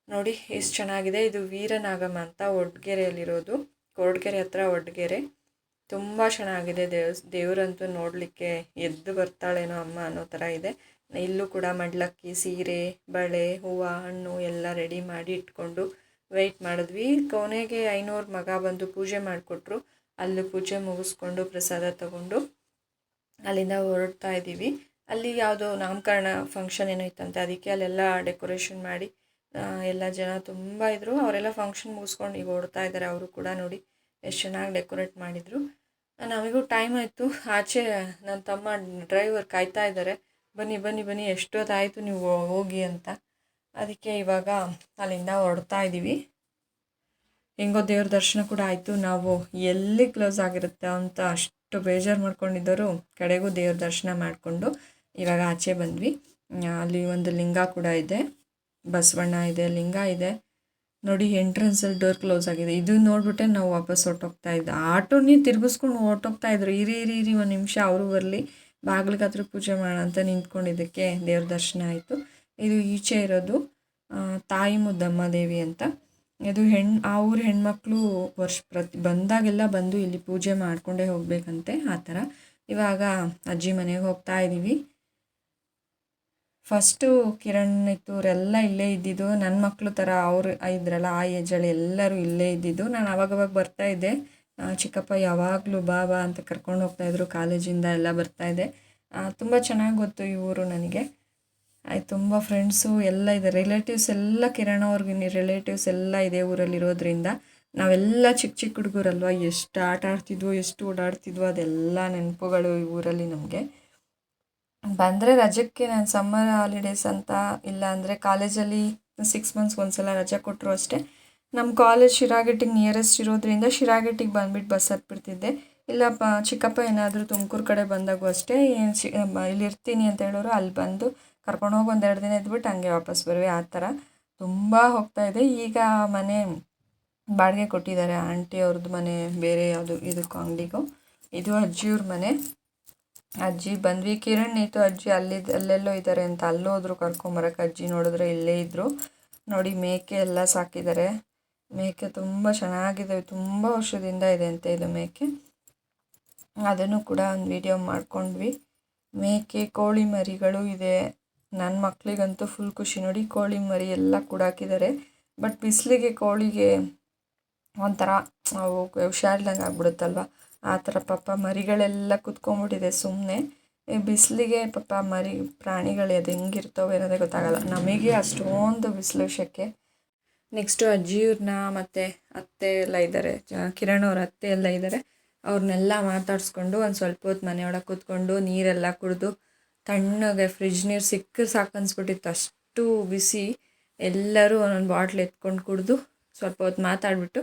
ನೋಡಿ ಎಷ್ಟು ಚೆನ್ನಾಗಿದೆ. ಇದು ವೀರನಾಗಮ್ಮ ಅಂತ ಒಡ್ಗೆರೆಯಲ್ಲಿರೋದು, ಕೊರಟಗೆರೆ ಹತ್ರ ಒಡ್ಗೆರೆ. ತುಂಬ ಚೆನ್ನಾಗಿದೆ. ದೇವರಂತೂ ನೋಡಲಿಕ್ಕೆ ಎದ್ದು ಬರ್ತಾಳೇನೋ ಅಮ್ಮ ಅನ್ನೋ ಥರ ಇದೆ. ಇಲ್ಲೂ ಕೂಡ ಮಡ್ಲಕ್ಕಿ, ಸೀರೆ, ಬಳೆ, ಹೂವು, ಹಣ್ಣು ಎಲ್ಲ ರೆಡಿ ಮಾಡಿ ಇಟ್ಕೊಂಡು ವೆಯ್ಟ್ ಮಾಡಿದ್ವಿ. ಕೊನೆಗೆ 500 ಮಗ ಬಂದು ಪೂಜೆ ಮಾಡಿಕೊಟ್ರು. ಅಲ್ಲಿ ಪೂಜೆ ಮುಗಿಸ್ಕೊಂಡು ಪ್ರಸಾದ ತಗೊಂಡು ಅಲ್ಲಿಂದ ಹೊರಡ್ತಾ ಇದ್ದೀವಿ. ಅಲ್ಲಿ ಯಾವುದೋ ನಾಮಕರಣ ಫಂಕ್ಷನ್ ಏನೋ ಇತ್ತಂತೆ, ಅದಕ್ಕೆ ಅಲ್ಲೆಲ್ಲ ಡೆಕೋರೇಷನ್ ಮಾಡಿ ಎಲ್ಲ ಜನ ತುಂಬ ಇದ್ದರು. ಅವರೆಲ್ಲ ಫಂಕ್ಷನ್ ಮುಗಿಸ್ಕೊಂಡು ಈಗ ಹೊರಡ್ತಾ ಇದ್ದಾರೆ. ಅವರು ಕೂಡ ನೋಡಿ ಎಷ್ಟು ಚೆನ್ನಾಗಿ ಡೆಕೋರೇಟ್ ಮಾಡಿದರು. ನಮಗೂ ಟೈಮ್ ಆಯಿತು. ಆಚೆ ನನ್ನ ತಮ್ಮ ಡ್ರೈವರ್ ಕಾಯ್ತಾ ಇದ್ದಾರೆ, ಬನ್ನಿ ಎಷ್ಟೊತ್ತಾಯಿತು ನೀವು ಹೋಗಿ ಅಂತ. ಅದಕ್ಕೆ ಇವಾಗ ಅಲ್ಲಿಂದ ಹೊರಡ್ತಾ ಇದ್ದೀವಿ. ಹೆಂಗೋ ದೇವ್ರ ದರ್ಶನ ಕೂಡ ಆಯಿತು. ನಾವು ಎಲ್ಲಿ ಕ್ಲೋಸ್ ಆಗಿರುತ್ತೆ ಅಂತ ಅಷ್ಟು ಬೇಜಾರು ಮಾಡ್ಕೊಂಡಿದ್ದರು, ಕಡೆಗೂ ದೇವ್ರ ದರ್ಶನ ಮಾಡಿಕೊಂಡು ಇವಾಗ ಆಚೆ ಬಂದ್ವಿ. ಅಲ್ಲಿ ಒಂದು ಲಿಂಗ ಕೂಡ ಇದೆ, ಬಸವಣ್ಣ ಇದೆ, ಲಿಂಗ ಇದೆ. ನೋಡಿ ಎಂಟ್ರೆನ್ಸಲ್ಲಿ ಡೋರ್ ಕ್ಲೋಸ್ ಆಗಿದೆ. ಇದು ನೋಡ್ಬಿಟ್ಟೆ ನಾವು ವಾಪಸ್ ಹೊರ್ಟೋಗ್ತಾ ಇದ್ದೆ. ಆಟೋನೇ ತಿರ್ಗಿಸ್ಕೊಂಡು ಹೊರ್ಟೋಗ್ತಾ ಇದ್ರು. ಇರಿ ಒಂದು ನಿಮಿಷ ಅವರು ಬರಲಿ, ಬಾಗಿಲಿಗೆ ಹತ್ರ ಪೂಜೆ ಮಾಡೋಣ ಅಂತ ನಿಂತ್ಕೊಂಡಿದ್ದಕ್ಕೆ ದೇವ್ರ ದರ್ಶನ ಆಯಿತು. ಇದು ಈಚೆ ಇರೋದು ತಾಯಿ ಮುದ್ದಮ್ಮ ದೇವಿ ಅಂತ. ಇದು ಆ ಊರ ಹೆಣ್ಮಕ್ಳು ಬಂದಾಗೆಲ್ಲ ಬಂದು ಇಲ್ಲಿ ಪೂಜೆ ಮಾಡಿಕೊಂಡೇ ಹೋಗಬೇಕಂತೆ, ಆ ಥರ. ಇವಾಗ ಅಜ್ಜಿ ಮನೆಗೆ ಹೋಗ್ತಾ ಇದ್ದೀವಿ. ಫಸ್ಟು ಕಿರಣ್ ಇತ್ತು, ಅವರೆಲ್ಲ ಇಲ್ಲೇ ಇದ್ದಿದ್ದು. ನನ್ನ ಮಕ್ಕಳು ಥರ ಅವರು ಇದ್ರಲ್ಲ ಆ ಏಜಲ್ಲಿ ಎಲ್ಲರೂ ಇಲ್ಲೇ ಇದ್ದಿದ್ದು. ನಾನು ಅವಾಗವಾಗ ಬರ್ತಾಯಿದ್ದೆ. ಚಿಕ್ಕಪ್ಪ ಯಾವಾಗಲೂ ಬಾಬಾ ಅಂತ ಕರ್ಕೊಂಡು ಹೋಗ್ತಾಯಿದ್ರು. ಕಾಲೇಜಿಂದ ಎಲ್ಲ ಬರ್ತಾಯಿದ್ದೆ. ತುಂಬ ಚೆನ್ನಾಗಿ ಗೊತ್ತು ಈ ಊರು ನನಗೆ. ತುಂಬ ಫ್ರೆಂಡ್ಸು ಎಲ್ಲ ಇದೆ, ರಿಲೇಟಿವ್ಸ್ ಎಲ್ಲ, ಕಿರಣ್ ಅವ್ರಿಗೆ ರಿಲೇಟಿವ್ಸ್ ಎಲ್ಲ ಇದೇ ಊರಲ್ಲಿರೋದ್ರಿಂದ ನಾವೆಲ್ಲ ಚಿಕ್ಕ ಹುಡುಗರಲ್ವ, ಎಷ್ಟು ಆಟ ಆಡ್ತಿದ್ವು, ಎಷ್ಟು ಓಡಾಡ್ತಿದ್ವು, ಅದೆಲ್ಲ ನೆನಪುಗಳು ಈ ಊರಲ್ಲಿ ನಮಗೆ. ಬಂದರೆ ರಜಕ್ಕೆ ನಾನು ಸಮ್ಮರ್ ಹಾಲಿಡೇಸ್ ಅಂತ, ಇಲ್ಲ ಅಂದರೆ ಕಾಲೇಜಲ್ಲಿ 6 ಮಂತ್ಸ್ ಒಂದ್ಸಲ ರಜೆ ಕೊಟ್ಟರು ಅಷ್ಟೇ. ನಮ್ಮ ಕಾಲೇಜ್ ಶಿರಾಗಟ್ಟಿಗೆ ನಿಯರೆಸ್ಟ್ ಇರೋದ್ರಿಂದ ಶಿರಾಗಟ್ಟಿಗೆ ಬಂದುಬಿಟ್ಟು ಬಸ್ ಹತ್ಬಿಡ್ತಿದ್ದೆ. ಇಲ್ಲ ಚಿಕ್ಕಪ್ಪ ಏನಾದರೂ ತುಮಕೂರು ಕಡೆ ಬಂದಾಗೂ ಅಷ್ಟೇ, ಇಲ್ಲಿ ಇರ್ತೀನಿ ಅಂತ ಹೇಳೋರು, ಅಲ್ಲಿ ಬಂದು ಕರ್ಕೊಂಡೋಗಿ 1-2 ದಿನ ಇದ್ಬಿಟ್ಟು ಹಂಗೆ ವಾಪಸ್ ಬರುವೆ. ಆ ಥರ ತುಂಬ ಹೋಗ್ತಾಯಿದ್ದೆ. ಈಗ ಮನೆ ಬಾಡಿಗೆ ಕೊಟ್ಟಿದ್ದಾರೆ ಆಂಟಿ ಅವ್ರದ್ದು ಮನೆ, ಬೇರೆ ಯಾವುದು ಇದಕ್ಕೂ ಅಂಗಡಿಗೂ. ಇದು ಅಜ್ಜಿಯವ್ರ ಮನೆ. ಅಜ್ಜಿ ಬಂದ್ವಿ. ಕಿರಣ್ ಇತ್ತು, ಅಜ್ಜಿ ಅಲ್ಲೆಲ್ಲೋ ಇದ್ದಾರೆ ಅಂತ ಅಲ್ಲೋದ್ರು ಕರ್ಕೊಂಬರಕ್ಕೆ. ಅಜ್ಜಿ ನೋಡಿದ್ರೆ ಇಲ್ಲೇ ಇದ್ದರು. ನೋಡಿ ಮೇಕೆ ಎಲ್ಲ ಸಾಕಿದ್ದಾರೆ. ಮೇಕೆ ತುಂಬ ಚೆನ್ನಾಗಿದೆ, ತುಂಬ ವರ್ಷದಿಂದ ಇದೆ ಅಂತ ಇದು ಮೇಕೆ. ಅದನ್ನು ಕೂಡ ಒಂದು ವಿಡಿಯೋ ಮಾಡ್ಕೊಂಡ್ವಿ. ಮೇಕೆ ಕೋಳಿ ಮರಿಗಳು ಇದೆ. ನನ್ನ ಮಕ್ಕಳಿಗಂತೂ ಫುಲ್ ಖುಷಿ ನೋಡಿ, ಕೋಳಿ ಮರಿ ಎಲ್ಲ ಕೂಡ ಹಾಕಿದ್ದಾರೆ. ಬಟ್ ಬಿಸಿಲಿಗೆ ಕೋಳಿಗೆ ಒಂಥರ ಅವು ಹುಷಾರಿಲ್ದಂಗೆ ಆಗ್ಬಿಡುತ್ತಲ್ವ, ಆ ಥರ ಪಾಪ ಮರಿಗಳೆಲ್ಲ ಕುತ್ಕೊಂಡ್ಬಿಟ್ಟಿದೆ ಸುಮ್ಮನೆ. ಬಿಸಿಲಿಗೆ ಪಾಪ ಮರಿ ಪ್ರಾಣಿಗಳು ಅದು ಹೆಂಗಿರ್ತವೆ ಅನ್ನೋದೇ ಗೊತ್ತಾಗಲ್ಲ. ನಮಗೆ ಅಷ್ಟೊಂದು ಬಿಸಿಲು ಶೆಕೆ. ನೆಕ್ಸ್ಟು ಅಜ್ಜಿಯವ್ರನ್ನ ಮತ್ತು ಅತ್ತೆ ಎಲ್ಲ ಇದ್ದಾರೆ, ಕಿರಣ್ ಅವ್ರ ಅತ್ತೆ ಎಲ್ಲ ಇದ್ದಾರೆ. ಅವ್ರನ್ನೆಲ್ಲ ಮಾತಾಡಿಸ್ಕೊಂಡು ಒಂದು ಸ್ವಲ್ಪ ಹೊತ್ತು ಮನೆಯೊಳಗೆ ಕೂತ್ಕೊಂಡು ನೀರೆಲ್ಲ ಕುಡಿದು ತಣ್ಣಗೆ ಫ್ರಿಜ್ ನೀರು ಸಿಕ್ಕರೆ ಸಾಕು ಅನ್ಸ್ಬಿಟ್ಟಿತ್ತು, ಅಷ್ಟು ಬಿಸಿ. ಎಲ್ಲರೂ ಒಂದೊಂದು ಬಾಟ್ಲ್ ಎತ್ಕೊಂಡು ಕುಡಿದು ಸ್ವಲ್ಪ ಹೊತ್ತು ಮಾತಾಡಿಬಿಟ್ಟು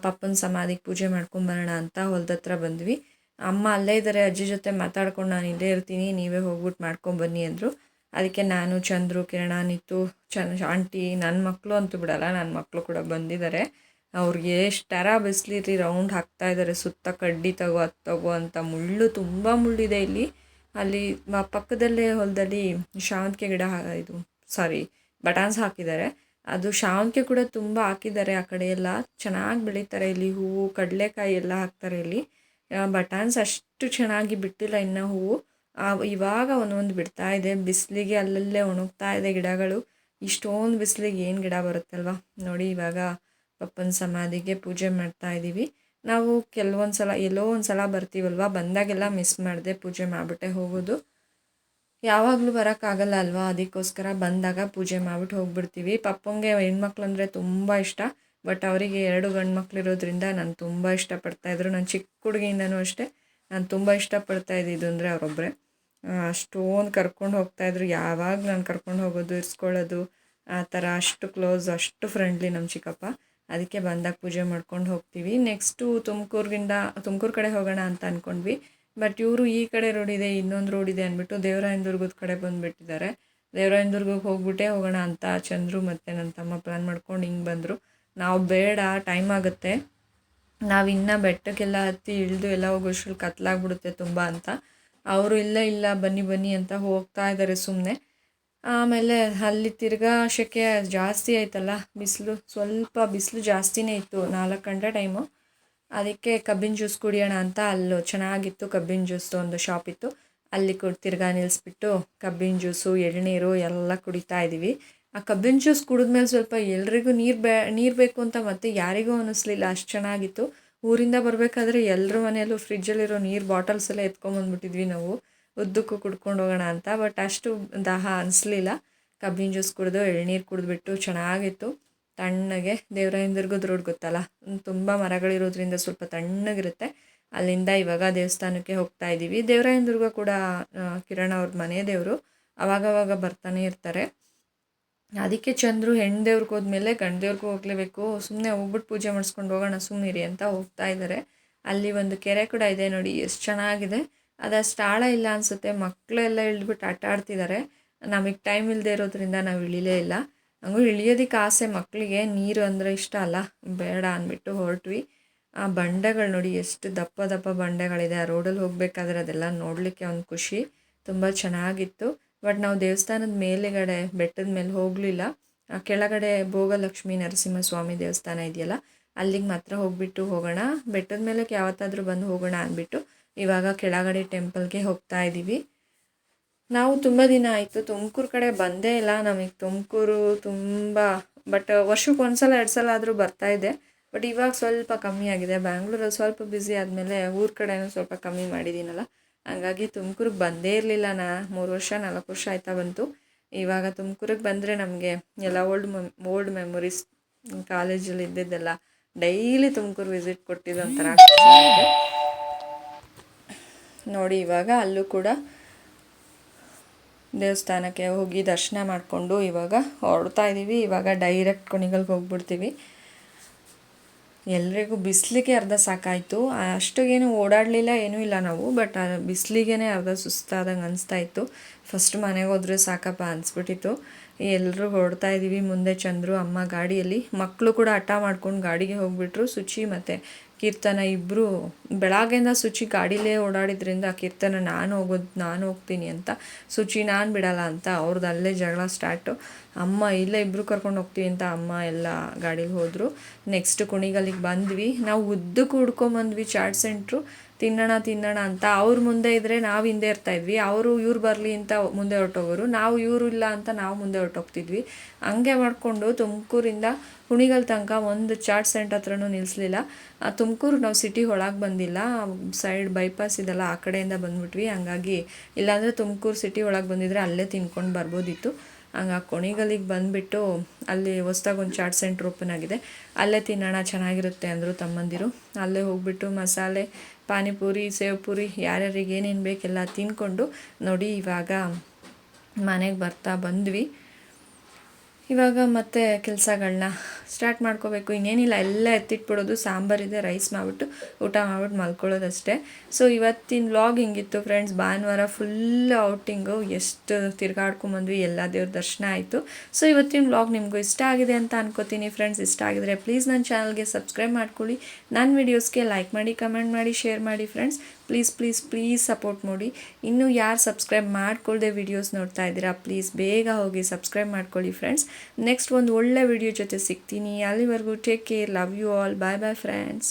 ಪಪ್ಪನ ಸಮಾಧಿಗೆ ಪೂಜೆ ಮಾಡ್ಕೊಂಬರೋಣ ಅಂತ ಹೊಲ್ದ ಹತ್ರ ಬಂದ್ವಿ. ಅಮ್ಮ ಅಲ್ಲೇ ಇದ್ದಾರೆ, ಅಜ್ಜಿ ಜೊತೆ ಮಾತಾಡ್ಕೊಂಡು ನಾನು ಇಲ್ಲೇ ಇರ್ತೀನಿ, ನೀವೇ ಹೋಗ್ಬಿಟ್ಟು ಮಾಡ್ಕೊಂಬನ್ನಿ ಅಂದರು. ಅದಕ್ಕೆ ನಾನು, ಚಂದ್ರು, ಕಿರಣ, ನಿತ್ತು, ಆಂಟಿ, ನನ್ನ ಮಕ್ಕಳು ಅಂತೂ ಬಿಡಲ್ಲ, ನನ್ನ ಮಕ್ಕಳು ಕೂಡ ಬಂದಿದ್ದಾರೆ. ಅವ್ರಿಗೆ ಎಷ್ಟರ ಬಿಸಿಲಿರಿ ರೌಂಡ್ ಹಾಕ್ತಾಯಿದ್ದಾರೆ, ಸುತ್ತ ಕಡ್ಡಿ ತಗೋ ಅದು ತಗೋ ಅಂತ. ಮುಳ್ಳು ತುಂಬ ಮುಳ್ಳಿದೆ ಇಲ್ಲಿ. ಅಲ್ಲಿ ಪಕ್ಕದಲ್ಲೇ ಹೊಲದಲ್ಲಿ ಶಾವಂತಿಗೆ ಗಿಡ ಇದು ಬಟಾನ್ಸ್ ಹಾಕಿದ್ದಾರೆ. ಅದು ಶಾವಂತಿಗೆ ಕೂಡ ತುಂಬ ಹಾಕಿದ್ದಾರೆ. ಆ ಕಡೆ ಎಲ್ಲ ಚೆನ್ನಾಗಿ ಬೆಳೀತಾರೆ. ಇಲ್ಲಿ ಹೂವು, ಕಡಲೆಕಾಯಿ ಎಲ್ಲ ಹಾಕ್ತಾರೆ ಇಲ್ಲಿ. ಬಟಾನ್ಸ್ ಅಷ್ಟು ಚೆನ್ನಾಗಿ ಬಿಟ್ಟಿಲ್ಲ ಇನ್ನು ಹೂವು. ಇವಾಗ ಒಂದೊಂದು ಬಿಡ್ತಾ ಇದೆ. ಬಿಸಿಲಿಗೆ ಅಲ್ಲಲ್ಲೇ ಒಣಗ್ತಾ ಇದೆ ಗಿಡಗಳು. ಇಷ್ಟೊಂದು ಬಿಸಿಲಿಗೆ ಏನು ಗಿಡ ಬರುತ್ತಲ್ವ ನೋಡಿ. ಇವಾಗ ಪಪ್ಪನ ಸಮಾಧಿಗೆ ಪೂಜೆ ಮಾಡ್ತಾ ಇದ್ದೀವಿ. ನಾವು ಕೆಲವೊಂದು ಸಲ ಎಲ್ಲೋ ಒಂದು ಸಲ ಬರ್ತೀವಲ್ವ, ಬಂದಾಗೆಲ್ಲ ಮಿಸ್ ಮಾಡಿದೆ ಪೂಜೆ ಮಾಡಿಬಿಟ್ಟೆ ಹೋಗೋದು. ಯಾವಾಗಲೂ ಬರೋಕ್ಕಾಗಲ್ಲ ಅಲ್ವಾ, ಅದಕ್ಕೋಸ್ಕರ ಬಂದಾಗ ಪೂಜೆ ಮಾಡಿಬಿಟ್ಟು ಹೋಗ್ಬಿಡ್ತೀವಿ. ಪಪ್ಪಂಗೆ ಹೆಣ್ಮಕ್ಳು ಅಂದರೆ ತುಂಬ ಇಷ್ಟ. ಬಟ್ ಅವರಿಗೆ 2 ಗಂಡು ಮಕ್ಳು ಇರೋದ್ರಿಂದ ನಾನು ತುಂಬ ಇಷ್ಟಪಡ್ತಾಯಿದ್ರು. ನಾನು ಚಿಕ್ಕ ಹುಡುಗಿಯಿಂದನೂ ಅಷ್ಟೇ ನಾನು ತುಂಬ ಇಷ್ಟಪಡ್ತಾ ಇದ್ದಿದ್ದು ಅಂದರೆ ಅವರೊಬ್ಬರೇ. ಅಷ್ಟೊಂದು ಕರ್ಕೊಂಡು ಹೋಗ್ತಾಯಿದ್ರು. ಯಾವಾಗ ನಾನು ಕರ್ಕೊಂಡು ಹೋಗೋದು, ಇರಿಸ್ಕೊಳ್ಳೋದು, ಆ ಥರ ಅಷ್ಟು ಕ್ಲೋಸ್, ಅಷ್ಟು ಫ್ರೆಂಡ್ಲಿ ನಮ್ಮ ಚಿಕ್ಕಪ್ಪ. ಅದಕ್ಕೆ ಬಂದಾಗ ಪೂಜೆ ಮಾಡ್ಕೊಂಡು ಹೋಗ್ತೀವಿ. ನೆಕ್ಸ್ಟು ತುಮಕೂರು ಕಡೆ ಹೋಗೋಣ ಅಂತ ಅಂದ್ಕೊಂಡ್ವಿ. ಬಟ್ ಇವರು ಈ ಕಡೆ ರೋಡ್ ಇದೆ, ಇನ್ನೊಂದು ರೋಡ್ ಇದೆ ಅಂದ್ಬಿಟ್ಟು ದೇವರಾಯನದುರ್ಗದ ಕಡೆ ಬಂದುಬಿಟ್ಟಿದ್ದಾರೆ. ದೇವರಾಯನದುರ್ಗಕ್ಕೆ ಹೋಗೋಣ ಅಂತ ಚಂದ್ರು ಮತ್ತು ನನ್ನ ತಮ್ಮ ಪ್ಲ್ಯಾನ್ ಮಾಡ್ಕೊಂಡು ಹಿಂಗೆ ಬಂದರು. ನಾವು ಬೇಡ, ಟೈಮ್ ಆಗುತ್ತೆ, ನಾವು ಇನ್ನೂ ಬೆಟ್ಟಕ್ಕೆಲ್ಲ ಹತ್ತಿ ಇಳಿದು ಎಲ್ಲ ಹೋಗೋಷ್ಟ್ರಲ್ಲಿ ಕತ್ಲಾಗ್ಬಿಡುತ್ತೆ ತುಂಬ ಅಂತ. ಅವರು ಇಲ್ಲ ಬನ್ನಿ ಅಂತ ಹೋಗ್ತಾ ಇದ್ದಾರೆ ಸುಮ್ಮನೆ. ಆಮೇಲೆ ಅಲ್ಲಿ ತಿರ್ಗಾ ಶೆಕೆ ಜಾಸ್ತಿ ಆಯ್ತಲ್ಲ, ಸ್ವಲ್ಪ ಬಿಸಿಲು ಜಾಸ್ತಿನೇ ಇತ್ತು. 4 ಗಂಟೆ ಟೈಮು. ಅದಕ್ಕೆ ಕಬ್ಬಿನ ಜ್ಯೂಸ್ ಕುಡಿಯೋಣ ಅಂತ ಅಲ್ಲೂ ಚೆನ್ನಾಗಿತ್ತು ಕಬ್ಬಿನ ಜ್ಯೂಸ್ದು ಒಂದು ಶಾಪ್ ಇತ್ತು. ಅಲ್ಲಿ ತಿರ್ಗಾ ನಿಲ್ಲಿಸ್ಬಿಟ್ಟು ಕಬ್ಬಿನ ಜ್ಯೂಸು, ಎಳನೀರು ಎಲ್ಲ ಕುಡಿತಾ ಇದ್ದೀವಿ. ಆ ಕಬ್ಬಿನ ಜ್ಯೂಸ್ ಕುಡಿದ್ಮೇಲೆ ಸ್ವಲ್ಪ ಎಲ್ರಿಗೂ ನೀರು ಬೇಕು ಅಂತ ಮತ್ತೆ ಯಾರಿಗೂ ಅನ್ನಿಸ್ಲಿಲ್ಲ, ಅಷ್ಟು ಚೆನ್ನಾಗಿತ್ತು. ಊರಿಂದ ಬರಬೇಕಾದ್ರೆ ಎಲ್ಲರ ಮನೆಯಲ್ಲೂ ಫ್ರಿಜ್ಜಲ್ಲಿರೋ ನೀರು ಬಾಟಲ್ಸ್ ಎಲ್ಲ ಎತ್ಕೊಂಬಂದ್ಬಿಟ್ಟಿದ್ವಿ ನಾವು, ಉದ್ದಕ್ಕೂ ಕುಡ್ಕೊಂಡು ಹೋಗೋಣ ಅಂತ. ಬಟ್ ಅಷ್ಟು ದಾಹ ಅನಿಸ್ಲಿಲ್ಲ. ಕಬ್ಬಿನ ಜ್ಯೂಸ್ ಕುಡಿದು ಎಳ್ನೀರು ಕುಡಿದ್ಬಿಟ್ಟು ಚೆನ್ನಾಗಿತ್ತು ತಣ್ಣಗೆ. ದೇವರಾಯನದುರ್ಗದ ರೋಡ್ ಗೊತ್ತಲ್ಲ, ತುಂಬ ಮರಗಳಿರೋದ್ರಿಂದ ಸ್ವಲ್ಪ ತಣ್ಣಗಿರುತ್ತೆ. ಅಲ್ಲಿಂದ ಇವಾಗ ದೇವಸ್ಥಾನಕ್ಕೆ ಹೋಗ್ತಾ ಇದ್ದೀವಿ. ದೇವರಾಯನದುರ್ಗ ಕೂಡ ಕಿರಣ್ ಅವ್ರ ಮನೆ ದೇವರು, ಅವಾಗವಾಗ ಬರ್ತಾನೆ ಇರ್ತಾರೆ. ಅದಕ್ಕೆ ಚಂದ್ರು ಹೆಣ್ಣು ದೇವ್ರಿಗೆ ಹೋದ್ಮೇಲೆ ಗಂಡು ದೇವ್ರಿಗೂ ಹೋಗಲೇಬೇಕು, ಸುಮ್ಮನೆ ಹೋಗ್ಬಿಟ್ಟು ಪೂಜೆ ಮಾಡಿಸ್ಕೊಂಡು ಹೋಗೋಣ ಸುಮ್ಮನಿರಿ ಅಂತ ಹೋಗ್ತಾ ಇದ್ದಾರೆ. ಅಲ್ಲಿ ಒಂದು ಕೆರೆ ಕೂಡ ಇದೆ ನೋಡಿ, ಎಷ್ಟು ಚೆನ್ನಾಗಿದೆ. ಅದಷ್ಟು ಆಳ ಇಲ್ಲ ಅನಿಸುತ್ತೆ. ಮಕ್ಕಳೆಲ್ಲ ಇಳಿದ್ಬಿಟ್ಟು ಆಟ ಆಡ್ತಿದ್ದಾರೆ. ನಮಗೆ ಟೈಮ್ ಇಲ್ಲದೆ ಇರೋದ್ರಿಂದ ನಾವು ಇಳಿಲೇ ಇಲ್ಲ. ಹಂಗೂ ಇಳಿಯೋದಕ್ಕೆ ಆಸೆ ಮಕ್ಕಳಿಗೆ, ನೀರು ಅಂದರೆ ಇಷ್ಟ ಅಲ್ಲ, ಬೇಡ ಅಂದ್ಬಿಟ್ಟು ಹೊರಟ್ವಿ. ಆ ಬಂಡೆಗಳು ನೋಡಿ ಎಷ್ಟು ದಪ್ಪ ದಪ್ಪ ಬಂಡೆಗಳಿದೆ. ಆ ರೋಡಲ್ಲಿ ಹೋಗಬೇಕಾದ್ರೆ ಅದೆಲ್ಲ ನೋಡಲಿಕ್ಕೆ ಒಂದು ಖುಷಿ, ತುಂಬ ಚೆನ್ನಾಗಿತ್ತು. ಬಟ್ ನಾವು ದೇವಸ್ಥಾನದ ಮೇಲೆಗಡೆ ಬೆಟ್ಟದ ಮೇಲೆ ಹೋಗಲಿಲ್ಲ. ಕೆಳಗಡೆ ಭೋಗಲಕ್ಷ್ಮಿ ನರಸಿಂಹಸ್ವಾಮಿ ದೇವಸ್ಥಾನ ಇದೆಯಲ್ಲ, ಅಲ್ಲಿಗೆ ಮಾತ್ರ ಹೋಗೋಣ, ಬೆಟ್ಟದ ಮೇಲಕ್ಕೆ ಯಾವತ್ತಾದರೂ ಬಂದು ಹೋಗೋಣ ಅಂದ್ಬಿಟ್ಟು ಇವಾಗ ಕೆಳಗಡೆ ಟೆಂಪಲ್ಗೆ ಹೋಗ್ತಾ ಇದ್ದೀವಿ. ನಾವು ತುಂಬ ದಿನ ಆಯಿತು ತುಮಕೂರು ಕಡೆ ಬಂದೇ ಇಲ್ಲ. ನಮಗೆ ತುಮಕೂರು ತುಂಬ ವರ್ಷಕ್ಕೆ 1 ಸಲ 2 ಸಲ ಆದರೂ ಬರ್ತಾಯಿದ್ದೆ. ಬಟ್ ಇವಾಗ ಸ್ವಲ್ಪ ಕಮ್ಮಿ ಆಗಿದೆ. ಬ್ಯಾಂಗ್ಳೂರಲ್ಲಿ ಸ್ವಲ್ಪ ಬ್ಯುಸಿ ಆದಮೇಲೆ ಊರ ಕಡೆನೂ ಸ್ವಲ್ಪ ಕಮ್ಮಿ ಮಾಡಿದ್ದೀನಲ್ಲ, ಹಂಗಾಗಿ ತುಮಕೂರಿಗೆ ಬಂದೇ ಇರಲಿಲ್ಲ. 3 ವರ್ಷ 4 ವರ್ಷ ಆಯ್ತಾ ಬಂತು. ಇವಾಗ ತುಮಕೂರಿಗೆ ಬಂದರೆ ನಮಗೆ ಎಲ್ಲ ಓಲ್ಡ್ ಮೆಮೊರೀಸ್, ಕಾಲೇಜಲ್ಲಿ ಇದ್ದಿದ್ದೆಲ್ಲ ಡೈಲಿ ತುಮಕೂರು ವಿಸಿಟ್ ಕೊಟ್ಟಿದ್ದು ಒಂಥರ ನೋಡಿ. ಇವಾಗ ಅಲ್ಲೂ ಕೂಡ ದೇವಸ್ಥಾನಕ್ಕೆ ಹೋಗಿ ದರ್ಶನ ಮಾಡಿಕೊಂಡು ಇವಾಗ ಹೊರಡ್ತಾ ಇದ್ದೀವಿ. ಇವಾಗ ಡೈರೆಕ್ಟ್ ಕುಣಿಗಲ್ಗೆ ಹೋಗ್ಬಿಡ್ತೀವಿ. ಎಲ್ರಿಗೂ ಬಿಸಿಲಿಗೆ ಅರ್ಧ ಸಾಕಾಯಿತು, ಅಷ್ಟೇನು ಓಡಾಡಲಿಲ್ಲ, ಏನೂ ಇಲ್ಲ ನಾವು. ಬಟ್ ಬಿಸಿಲಿಗೆ ಅರ್ಧ ಸುಸ್ತಾದಂಗೆ ಅನಿಸ್ತಾ ಇತ್ತು. ಫಸ್ಟ್ ಮನೆಗೆ ಹೋದರೆ ಸಾಕಪ್ಪ ಅನಿಸ್ಬಿಟ್ಟಿತ್ತು. ಎಲ್ಲರೂ ಹೊರಡ್ತಾ ಇದ್ದೀವಿ. ಮುಂದೆ ಚಂದ್ರು ಅಮ್ಮ ಗಾಡಿಯಲ್ಲಿ, ಮಕ್ಕಳು ಕೂಡ ಹಠ ಮಾಡ್ಕೊಂಡು ಗಾಡಿಗೆ ಹೋಗಿಬಿಟ್ರು. ಸುಚಿ ಮತ್ತು ಕೀರ್ತನ ಇಬ್ಬರು ಬೆಳಗ್ಗೆಯಿಂದ ಸುಚಿ ಗಾಡೀಲೇ ಓಡಾಡಿದ್ರಿಂದ ಕೀರ್ತನ ನಾನು ಹೋಗ್ತೀನಿ ಅಂತ, ಸುಚಿ ನಾನು ಬಿಡಲ್ಲ ಅಂತ ಅವ್ರದ್ದು ಅಲ್ಲೇ ಜಗಳ ಸ್ಟಾರ್ಟು. ಅಮ್ಮ ಇಲ್ಲ ಇಬ್ಬರು ಕರ್ಕೊಂಡು ಹೋಗ್ತೀವಿ ಅಂತ ಅಮ್ಮ ಎಲ್ಲ ಗಾಡೀಲಿ ಹೋದರು. ನೆಕ್ಸ್ಟ್ ಕುಣಿಗಲ್ಲಿಗೆ ಬಂದ್ವಿ. ನಾವು ಉದ್ದಕ್ಕೆ ಹುಡ್ಕೊಂಬಂದ್ವಿ ಚಾಟ್ ಸೆಂಟ್ರು, ತಿನ್ನೋಣ ಅಂತ. ಅವ್ರು ಮುಂದೆ ಇದ್ದರೆ ನಾವು ಹಿಂದೆ ಇರ್ತಾಯಿದ್ವಿ, ಅವರು ಇವ್ರು ಬರಲಿ ಅಂತ ಮುಂದೆ ಹೊರಟೋಗೋರು, ನಾವು ಇವರು ಇಲ್ಲ ಅಂತ ನಾವು ಮುಂದೆ ಹೊರಟೋಗ್ತಿದ್ವಿ. ಹಂಗೆ ಮಾಡಿಕೊಂಡು ತುಮಕೂರಿಂದ ಕುಣಿಗಲ್ ತನಕ ಒಂದು ಚಾಟ್ ಸೆಂಟ್ ಹತ್ರನೂ ನಿಲ್ಲಿಸಲಿಲ್ಲ. ತುಮಕೂರು ನಾವು ಸಿಟಿ ಒಳಗೆ ಬಂದಿಲ್ಲ, ಸೈಡ್ ಬೈಪಾಸ್ ಇದೆಲ್ಲ ಆ ಕಡೆಯಿಂದ ಬಂದ್ಬಿಟ್ವಿ. ಹಂಗಾಗಿ ಇಲ್ಲಾಂದರೆ ತುಮಕೂರು ಸಿಟಿ ಒಳಗೆ ಬಂದಿದ್ರೆ ಅಲ್ಲೇ ತಿನ್ಕೊಂಡು ಬರ್ಬೋದಿತ್ತು. ಹಂಗಾಗಿ ಕುಣಿಗಲ್ಲಿಗೆ ಬಂದುಬಿಟ್ಟು ಅಲ್ಲಿ ಹೊಸ್ದಾಗಿ ಒಂದು ಚಾಟ್ ಸೆಂಟ್ರ್ ಓಪನ್ ಆಗಿದೆ, ಅಲ್ಲೇ ತಿನ್ನೋಣ ಚೆನ್ನಾಗಿರುತ್ತೆ ಅಂದರು ತಮ್ಮಂದಿರು. ಅಲ್ಲೇ ಹೋಗ್ಬಿಟ್ಟು ಮಸಾಲೆ ಪಾನಿಪುರಿ ಸೇವ್ ಪೂರಿ ಯಾರ್ಯಾರಿಗೆ ಏನೇನು ಬೇಕೆಲ್ಲ ತಿನ್ಕೊಂಡು ನೋಡಿ ಇವಾಗ ಮನೆಗೆ ಬಂದ್ವಿ. ಇವಾಗ ಮತ್ತೆ ಕೆಲಸಗಳನ್ನ ಸ್ಟಾರ್ಟ್ ಮಾಡ್ಕೋಬೇಕು. ಇನ್ನೇನಿಲ್ಲ, ಎಲ್ಲ ಎತ್ತಿಟ್ಬಿಡೋದು, ಸಾಂಬಾರಿದೆ ರೈಸ್ ಮಾಡಿಬಿಟ್ಟು ಊಟ ಮಾಡ್ಬಿಟ್ಟು ಮಲ್ಕೊಳ್ಳೋದಷ್ಟೇ. ಸೊ ಇವತ್ತಿನ ವ್ಲಾಗ್ ಹಿಂಗಿತ್ತು ಫ್ರೆಂಡ್ಸ್. ಭಾನುವಾರ ಫುಲ್ ಔಟಿಂಗು, ಎಷ್ಟು ತಿರ್ಗಾಡ್ಕೊಂಬಂದ್ವಿ, ಎಲ್ಲ ದೇವ್ರ ದರ್ಶನ ಆಯಿತು. ಸೊ ಇವತ್ತಿನ ವ್ಲಾಗ್ ನಿಮಗೂ ಇಷ್ಟ ಆಗಿದೆ ಅಂತ ಅನ್ಕೋತೀನಿ ಫ್ರೆಂಡ್ಸ್. ಇಷ್ಟ ಆಗಿದ್ರೆ ಪ್ಲೀಸ್ ನನ್ನ ಚಾನಲ್ಗೆ ಸಬ್ಸ್ಕ್ರೈಬ್ ಮಾಡ್ಕೊಳ್ಳಿ, ನನ್ನ ವೀಡಿಯೋಸ್ಗೆ ಲೈಕ್ ಮಾಡಿ, ಕಮೆಂಟ್ ಮಾಡಿ, ಶೇರ್ ಮಾಡಿ ಫ್ರೆಂಡ್ಸ್. ಪ್ಲೀಸ್ ಸಪೋರ್ಟ್ ಮಾಡಿ. ಇನ್ನೂ ಯಾರು ಸಬ್ಸ್ಕ್ರೈಬ್ ಮಾಡ್ಕೊಳ್ಳದೆ ವೀಡಿಯೋಸ್ ನೋಡ್ತಾ ಇದ್ದೀರಾ, ಪ್ಲೀಸ್ ಬೇಗ ಹೋಗಿ ಸಬ್ಸ್ಕ್ರೈಬ್ ಮಾಡ್ಕೊಳ್ಳಿ ಫ್ರೆಂಡ್ಸ್. ನೆಕ್ಸ್ಟ್ ಒಂದು ಒಳ್ಳೆ ವಿಡಿಯೋ ಜೊತೆ ಸಿಗ್ತೀನಿ. ಅಲ್ಲಿವರೆಗೂ take care, love you all, bye friends.